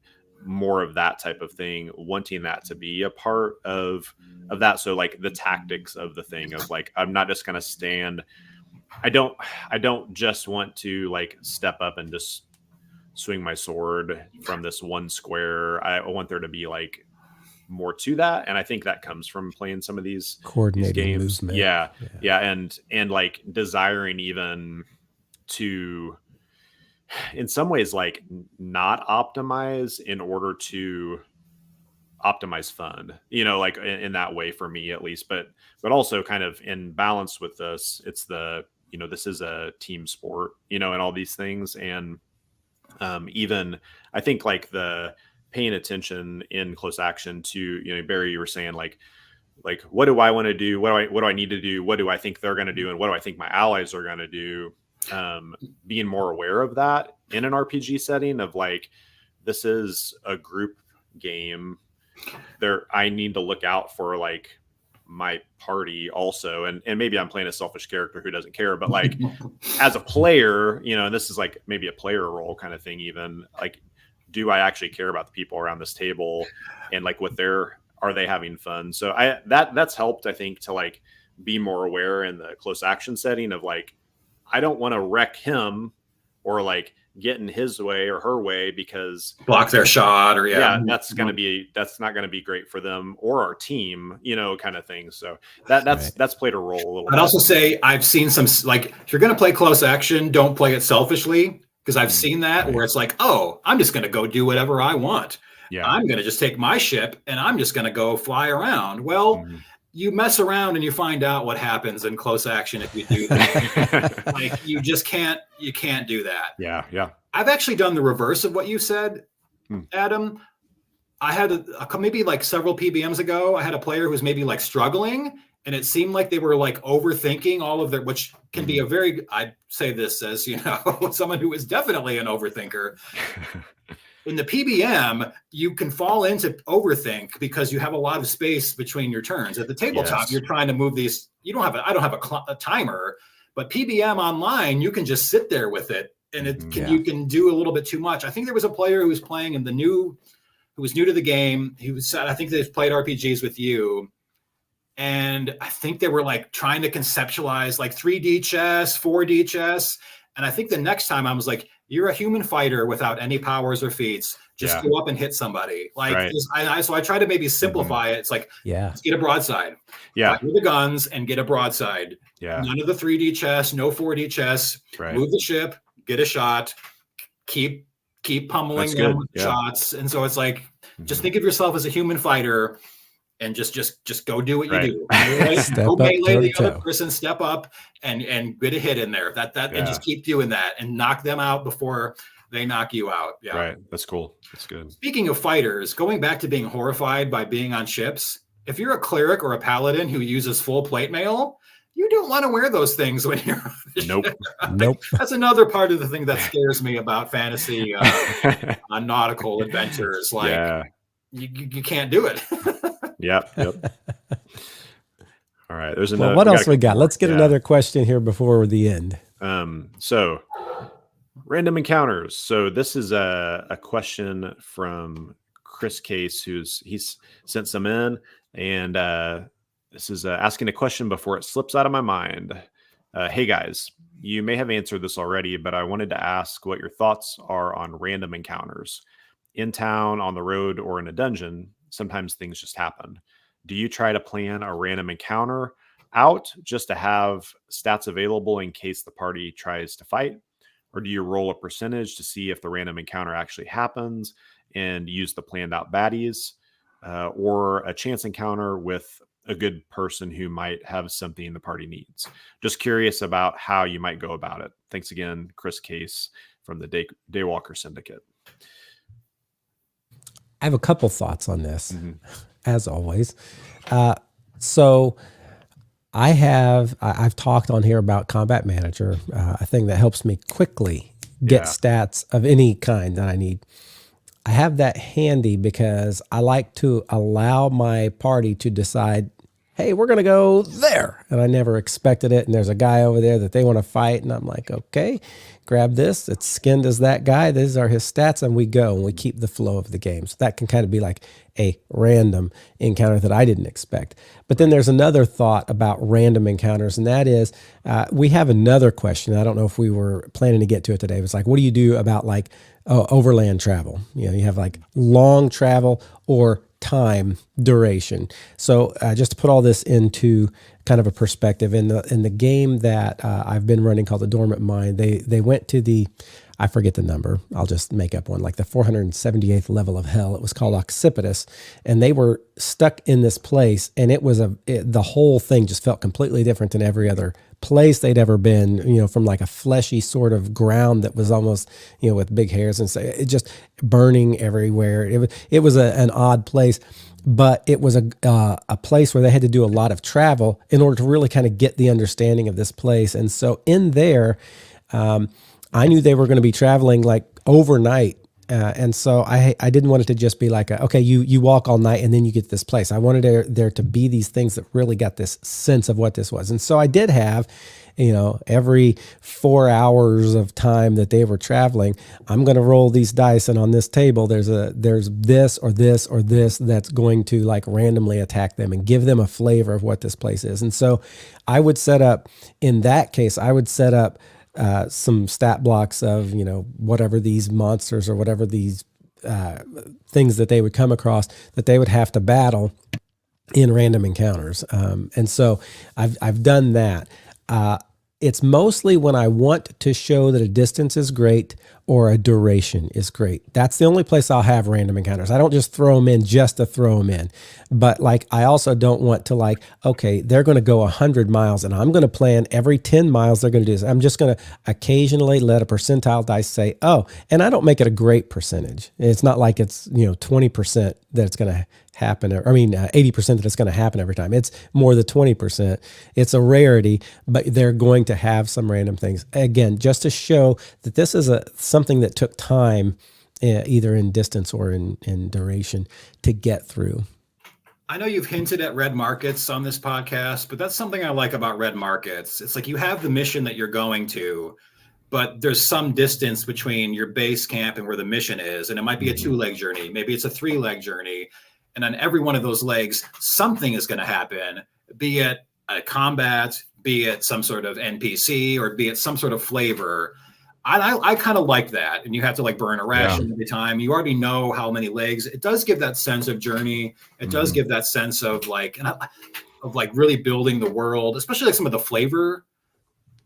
more of that type of thing, wanting that to be a part of that. So like the tactics of the thing of like, I'm not just going to stand. I don't just want to like step up and just swing my sword from this one square. I want there to be like more to that, and I think that comes from playing some of these games. Movement. Yeah, and like desiring even to, in some ways, like not optimize in order to optimize fun. Like in that way for me at least, but also kind of in balance with this. It's this is a team sport, and all these things, and even I think like the paying attention in close action to, Barry, you were saying like what do I want to do? What do I need to do? What do I think they're going to do? And what do I think my allies are going to do? Being more aware of that in an RPG setting of like, this is a group game there. I need to look out for like my party also, and maybe I'm playing a selfish character who doesn't care, but like as a player, and this is like maybe a player role kind of thing, even like do I actually care about the people around this table and like are they having fun? So that's helped, I think, to like be more aware in the close action setting of like, I don't want to wreck him or like get in his way or her way because block their shot or that's not going to be great for them or our team, kind of thing. So that's played a role a little bit. I'd also say I've seen some, like, if you're going to play close action, don't play it selfishly, because I've seen that where it's like, oh, I'm just going to go do whatever I want. Yeah. I'm going to just take my ship and I'm just going to go fly around. Well, you mess around and you find out what happens in close action if you do that. Like, you can't do that. Yeah. Yeah. I've actually done the reverse of what you said, Adam. I had maybe like several PBMs ago, I had a player who was maybe like struggling, and it seemed like they were like overthinking all of their, which can be I say this as, someone who is definitely an overthinker. In the PBM, you can fall into overthink because you have a lot of space between your turns. At the tabletop, you're trying to move these. I don't have a timer, but PBM online, you can just sit there with it, and you can do a little bit too much. I think there was a player who was playing who was new to the game. I think they've played RPGs with you. And I think they were like trying to conceptualize like 3D chess, 4D chess. And I think the next time I was like, you're a human fighter without any powers or feats. Just go up and hit somebody. Like, so I try to maybe simplify it. It's like, let's get a broadside. Fight with the guns and get a broadside. Yeah. None of the 3D chess, no 4D chess. Right. Move the ship, get a shot, keep pummeling them with shots. And so it's like, just think of yourself as a human fighter and just go do what you do. Go melee the other person, step up and get a hit in there. And just keep doing that and knock them out before they knock you out. Yeah. Right. That's cool. That's good. Speaking of fighters, going back to being horrified by being on ships, if you're a cleric or a paladin who uses full plate mail, you don't want to wear those things when you're Nope. That's another part of the thing that scares me about fantasy on nautical adventures. Like you can't do it. Yep. All right. There's another. Well, what else we got? Let's get another question here before the end. So random encounters. So this is a question from Chris Case, he's sent some in, and this is asking a question before it slips out of my mind. Hey guys, you may have answered this already, but I wanted to ask what your thoughts are on random encounters in town, on the road, or in a dungeon. Sometimes things just happen. Do you try to plan a random encounter out just to have stats available in case the party tries to fight? Or do you roll a percentage to see if the random encounter actually happens and use the planned out baddies, or a chance encounter with a good person who might have something the party needs? Just curious about how you might go about it. Thanks again, Chris Case from the Daywalker Syndicate. I have a couple thoughts on this, as always. So I've talked on here about Combat Manager, a thing that helps me quickly get stats of any kind that I need. I have that handy because I like to allow my party to decide, hey, we're going to go there. And I never expected it. And there's a guy over there that they want to fight. And I'm like, okay, grab this. It's skinned as that guy. These are his stats. And we go and we keep the flow of the game. So that can kind of be like a random encounter that I didn't expect. But then there's another thought about random encounters. And that is, we have another question. I don't know if we were planning to get to it today. It's like, what do you do about like overland travel? You have like long travel or time duration. So just to put all this into kind of a perspective, in the game that I've been running called the Dormant Mine, they went to I forget the number, I'll just make up one, like the 478th level of hell. It was called Occipitus, and they were stuck in this place, and the whole thing just felt completely different than every other place they'd ever been, from like a fleshy sort of ground that was almost, with big hairs, and so it just burning everywhere. It was an odd place, but it was a place where they had to do a lot of travel in order to really kind of get the understanding of this place. And so in there, I knew they were going to be traveling like overnight. And so I didn't want it to just be like, okay, you walk all night and then you get to this place. I wanted there to be these things that really got this sense of what this was. And so I did have every 4 hours of time that they were traveling, I'm going to roll these dice, and on this table, there's this or this or this that's going to like randomly attack them and give them a flavor of what this place is. And so I would set up, in that case, some stat blocks of, whatever these monsters or whatever these things that they would come across that they would have to battle in random encounters. And so I've done that. It's mostly when I want to show that a distance is great or a duration is great. That's the only place I'll have random encounters. I don't just throw them in just to throw them in. But like, I also don't want to okay, they're going to go 100 miles and I'm going to plan every 10 miles they're going to do this. I'm just going to occasionally let a percentile dice say, oh, and I don't make it a great percentage. It's not like it's, 20% that it's going to happen. 80% that it's going to happen every time. It's more than 20%. It's a rarity, but they're going to have some random things. Again, just to show that this is something that took time, either in distance or in duration, to get through. I know you've hinted at red markets on this podcast, but that's something I like about red markets. It's like you have the mission that you're going to, but there's some distance between your base camp and where the mission is. And it might be a 2-leg journey. Maybe it's a 3-leg journey. And on every one of those legs, something is going to happen, be it a combat, be it some sort of NPC, or be it some sort of flavor. I kind of like that. And you have to burn a ration every time. You already know how many legs. It does give that sense of journey. It does give that sense of really building the world, especially some of the flavor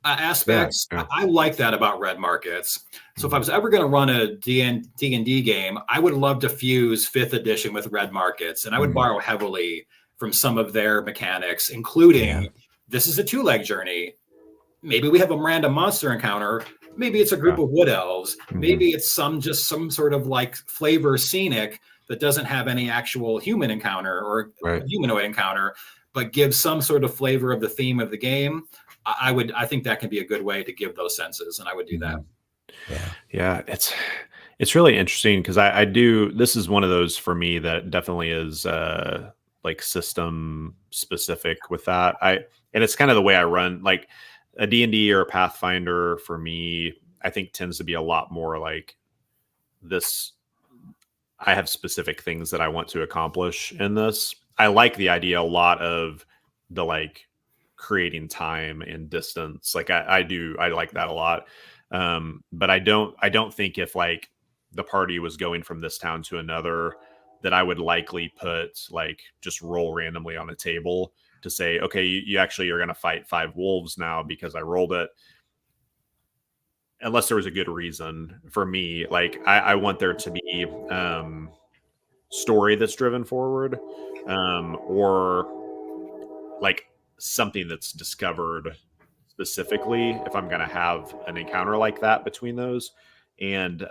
aspects. Yeah. I like that about red markets. So if I was ever going to run a D&D game, I would love to fuse 5th edition with red markets, and I would borrow heavily from some of their mechanics, including this is a 2-leg journey. Maybe we have a random monster encounter. Maybe it's a group of wood elves. Maybe it's some sort of flavor scenic that doesn't have any actual human encounter or humanoid encounter, but gives some sort of flavor of the theme of the game. I think that can be a good way to give those senses, and I would do that. Yeah, it's really interesting because I do. This is one of those for me that definitely is system specific with that. And it's kind of the way I run. Like a D&D or a Pathfinder for me, I think tends to be a lot more like this. I have specific things that I want to accomplish in this. I like the idea a lot of the creating time and distance. I like that a lot. But I don't think if the party was going from this town to another, that I would likely put just roll randomly on a table to say, okay, you actually are going to fight 5 wolves now because I rolled it. Unless there was a good reason for me, I want there to be story that's driven forward, or something that's discovered specifically if I'm going to have an encounter like that between those. And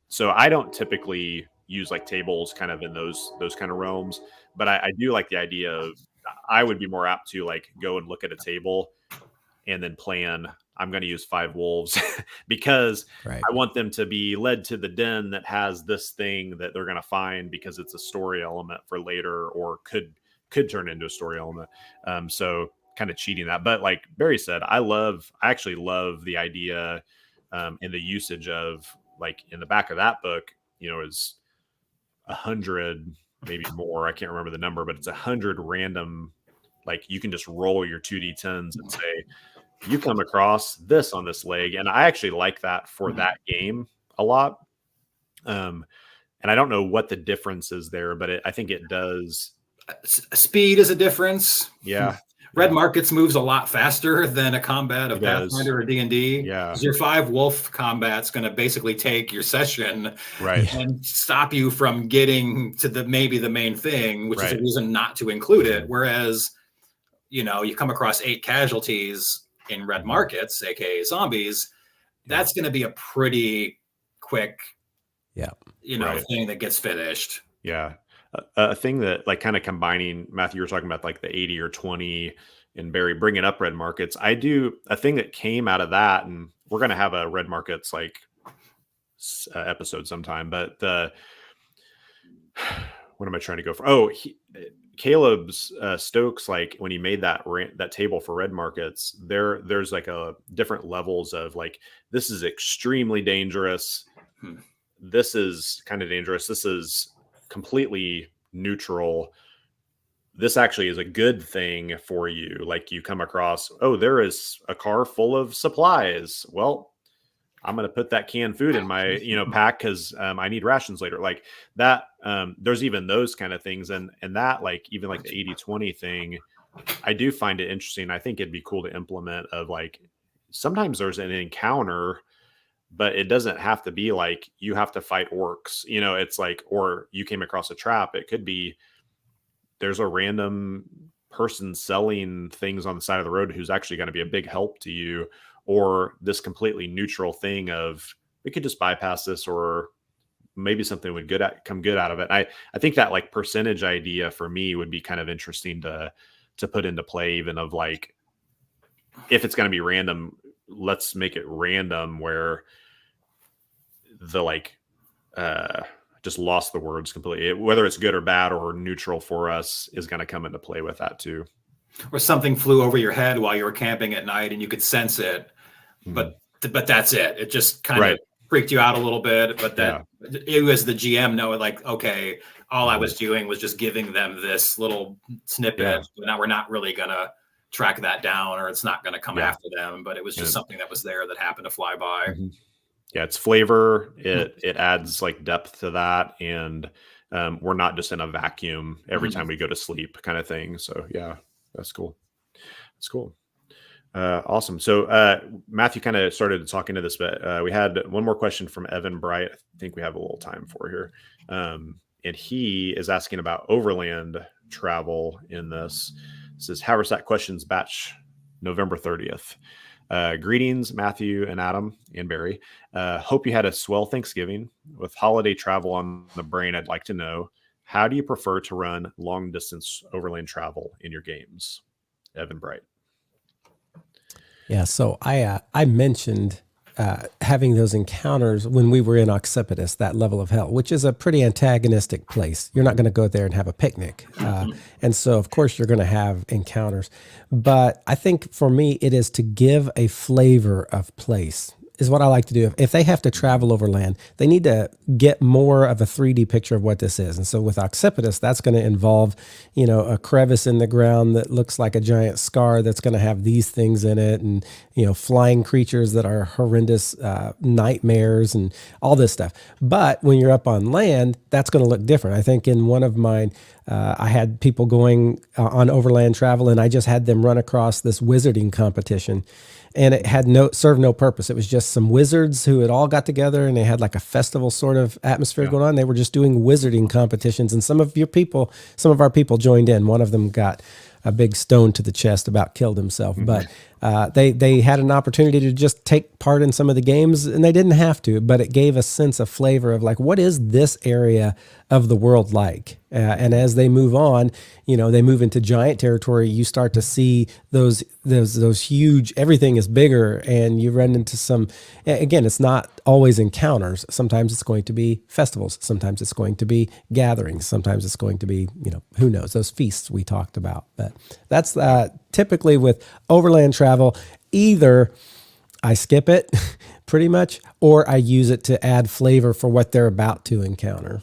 so I don't typically use tables kind of in those kind of realms, but I do like the idea of, I would be more apt to go and look at a table and then plan, I'm going to use 5 wolves because I want them to be led to the den that has this thing that they're going to find because it's a story element for later, or could turn into a story element. So kind of cheating that. But like Barry said, I actually love the idea and the usage of in the back of that book, is 100, maybe more. I can't remember the number, but it's 100 random. You can just roll your 2d10s and say, you come across this on this leg. And I actually like that for that game a lot. And I don't know what the difference is there, but I think it does. Speed is a difference. Yeah. Red Markets moves a lot faster than a combat of Pathfinder or D&D. Yeah. Your 5 wolf combat's going to basically take your session and stop you from getting to maybe the main thing, which is a reason not to include it. Whereas, you come across 8 casualties in Red Markets, aka zombies, that's going to be a pretty quick, thing that gets finished. Yeah. A thing that kind of combining, Matthew, you were talking about the 80 or 20, and Barry bringing up Red Markets. I do a thing that came out of that, and we're going to have a Red Markets episode sometime, but what am I trying to go for? Caleb's Stokes, like when he made that table for red markets, there's like a different levels of like, this is extremely dangerous. This is kind of dangerous. This is completely neutral. This actually is a good thing for you. Like you come across, oh, there is a car full of supplies. Well, I'm going to put that canned food in my, pack because I need rations later. Like that. There's even those kind of things. And that, like, even like the 80-20 thing, I do find it interesting. I think it'd be cool to implement of like, sometimes there's an encounter, but it doesn't have to be like you have to fight orcs, it's like, or you came across a trap. It could be there's a random person selling things on the side of the road who's actually going to be a big help to you, or this completely neutral thing of we could just bypass this, or maybe something would come good out of it. I think that like percentage idea for me would be kind of interesting to put into play, even of like, if it's going to be random, let's make it random where the like, just lost the words completely. Whether it's good or bad or neutral for us is going to come into play with that too. Or something flew over your head while you were camping at night and you could sense it, but that's it. It just kind of freaked you out a little bit, but that it was the GM knowing like, okay, all I was doing was just giving them this little snippet. But now we're not really going to track that down, or it's not going to come after them, but it was just something that was there that happened to fly by. Yeah, it's flavor. It adds like depth to that, and we're not just in a vacuum every time we go to sleep, kind of thing. So yeah, that's cool. That's cool. Awesome. So Matthew kind of started talking to this, but we had one more question from Evan Bright. I think we have a little time for here, and he is asking about overland travel in this. It says Haversack Questions Batch, November 30th. Greetings, Matthew and Adam and Barry. Hope you had a swell Thanksgiving. With holiday travel on the brain, I'd like to know, how do you prefer to run long distance overland travel in your games? Evan Bright. Yeah, so I mentioned having those encounters when we were in Occipitus, that level of hell, which is a pretty antagonistic place. You're not going to go there and have a picnic. And so, of course, you're going to have encounters. But I think for me, it is to give a flavor of place is what I like to do. If they have to travel overland, they need to get more of a 3D picture of what this is. And so with Occipitus, that's going to involve, a crevice in the ground that looks like a giant scar that's going to have these things in it, and, flying creatures that are horrendous nightmares and all this stuff. But when you're up on land, that's going to look different. I think in one of mine, I had people going on overland travel, and I just had them run across this wizarding competition. And it had served no purpose. It was just some wizards who had all got together, and they had like a festival sort of atmosphere going on. They were just doing wizarding competitions, and some of our people joined in. One of them got a big stone to the chest, about killed himself. But they had an opportunity to just take part in some of the games, and they didn't have to, but it gave a sense of flavor of like, what is this area of the world like? And as they move on, they move into giant territory. You start to see those huge, everything is bigger, and you run into some, again, it's not always encounters. Sometimes it's going to be festivals. Sometimes it's going to be gatherings. Sometimes it's going to be, who knows, those feasts we talked about. But that's typically with overland travel, either I skip it pretty much, or I use it to add flavor for what they're about to encounter.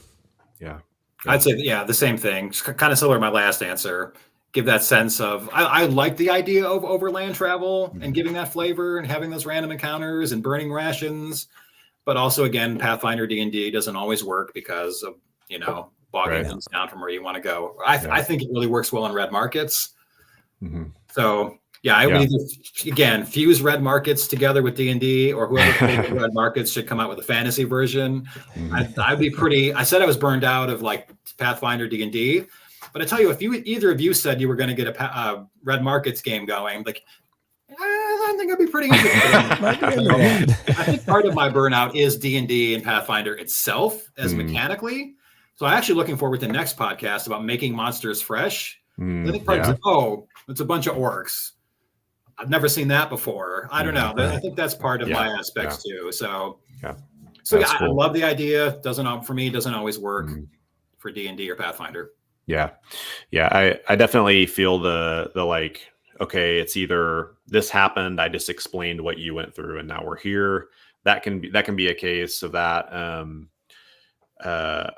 Yeah. I'd say, the same thing. Kind of similar to my last answer. Give that sense of, I like the idea of overland travel and giving that flavor and having those random encounters and burning rations. But also, again, Pathfinder D&D doesn't always work because of, bogging things down from where you want to go. I think it really works well in red markets. So, I would either, again, fuse red markets together with D&D, or whoever created red markets should come out with a fantasy version. I'd be pretty, I said I was burned out of like Pathfinder D&D, but I tell you, if either of you said you were going to get a red markets game going, like, I think I'd be pretty interested. I think part of my burnout is D&D and Pathfinder itself as mechanically. So I'm actually looking forward to the next podcast about making monsters fresh. I think part of it's a bunch of orcs. I've never seen that before. I don't know. I think that's part of my aspects too. So, cool. I love the idea. Doesn't always work for D&D or Pathfinder. Yeah. I definitely feel the like, okay, it's either this happened, I just explained what you went through, and now we're here. That can be a case of that. Uh,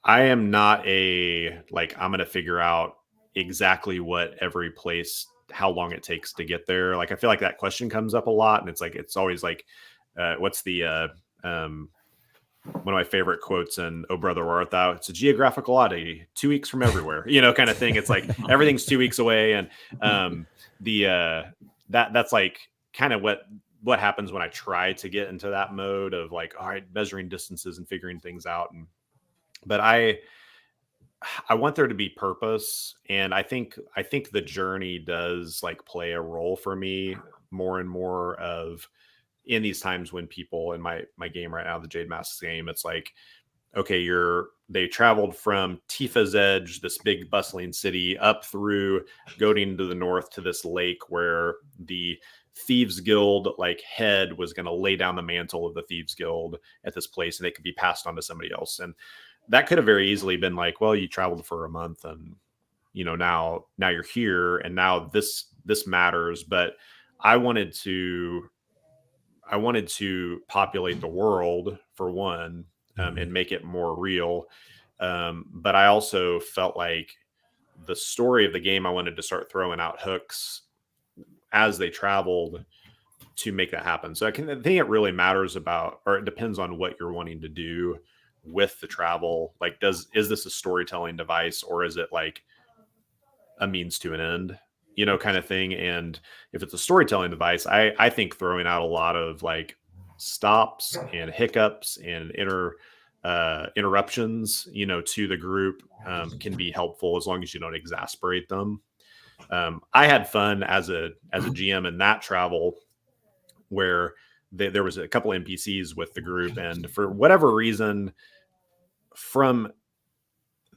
I am not like, I'm going to figure out exactly what every place, how long it takes to get there. Like, I feel like that question comes up a lot, and it's always like, what's the, one of my favorite quotes in "Oh Brother, Where Art Thou?" It's a geographical oddity, 2 weeks from everywhere, kind of thing. It's like everything's 2 weeks away. And that's like kind of what happens when I try to get into that mode of like, all right, measuring distances and figuring things out. But I want there to be purpose. And I think the journey does like play a role for me more and more of, in these times when people in my game right now, the Jade Masks game, it's like, okay, they traveled from Tifa's Edge, this big bustling city, up through going to the north to this lake where the Thieves Guild like head was going to lay down the mantle of the Thieves Guild at this place, and it could be passed on to somebody else. And that could have very easily been like, well, you traveled for a month, and now you're here, and now this matters. But I wanted to populate the world for one, and make it more real. But I also felt like the story of the game, I wanted to start throwing out hooks as they traveled to make that happen. So I think it really matters about, or it depends on what you're wanting to do with the travel. Like, is this a storytelling device, or is it like a means to an end? Kind of thing. And if it's a storytelling device, I think throwing out a lot of like stops and hiccups and interruptions, to the group, can be helpful as long as you don't exasperate them. I had fun as a GM in that travel where there was a couple NPCs with the group, and for whatever reason, from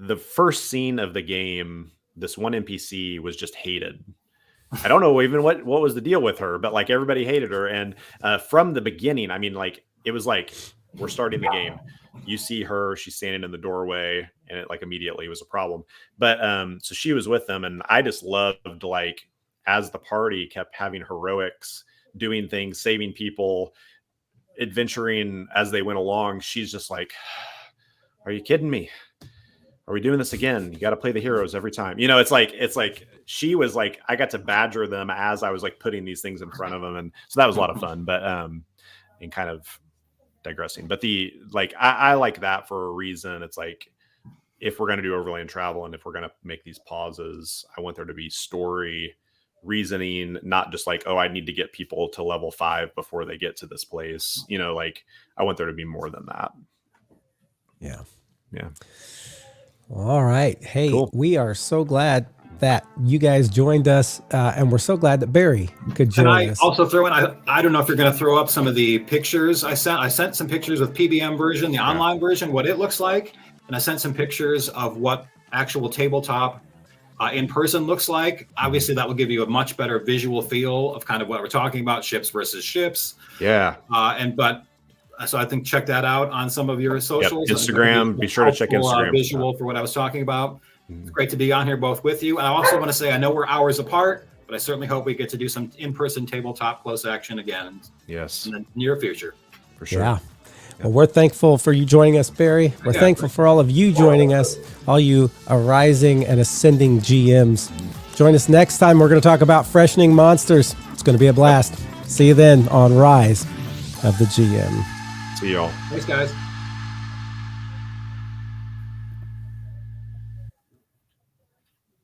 the first scene of the game, this one NPC was just hated. I don't know even what was the deal with her, but like everybody hated her. And from the beginning, I mean, like, it was like, we're starting the game. You see her, she's standing in the doorway, and it like immediately was a problem. But so she was with them, and I just loved, like, as the party kept having heroics, doing things, saving people, adventuring as they went along, she's just like, are you kidding me? Are we doing this again? You got to play the heroes every time. It's like she was like, I got to badger them as I was like putting these things in front of them. And so that was a lot of fun, but, and kind of digressing, but I like that for a reason. It's like, if we're going to do overland travel, and if we're going to make these pauses, I want there to be story, reasoning, not just like, oh, I need to get people to level 5 before they get to this place. Like, I want there to be more than that. Yeah. Yeah. All right. Hey, cool. We are so glad that you guys joined us, and we're so glad that Barry could join us. And I also throw in, I don't know if you're going to throw up some of the pictures I sent. I sent some pictures with PBM version, the online version, what it looks like. And I sent some pictures of what actual tabletop in person looks like. Obviously, that will give you a much better visual feel of kind of what we're talking about, ships versus ships. Yeah. So I think check that out on some of your socials. Yep. Instagram. Be sure to check Instagram. Visual for what I was talking about. It's great to be on here both with you. And I also want to say, I know we're hours apart, but I certainly hope we get to do some in-person tabletop close action again. Yes. In the near future. For sure. Yeah. Well, we're thankful for you joining us, Barry. We're thankful for all of you joining us, all you arising and ascending GMs. Join us next time. We're going to talk about freshening monsters. It's going to be a blast. See you then on Rise of the GM. See y'all. Thanks, guys.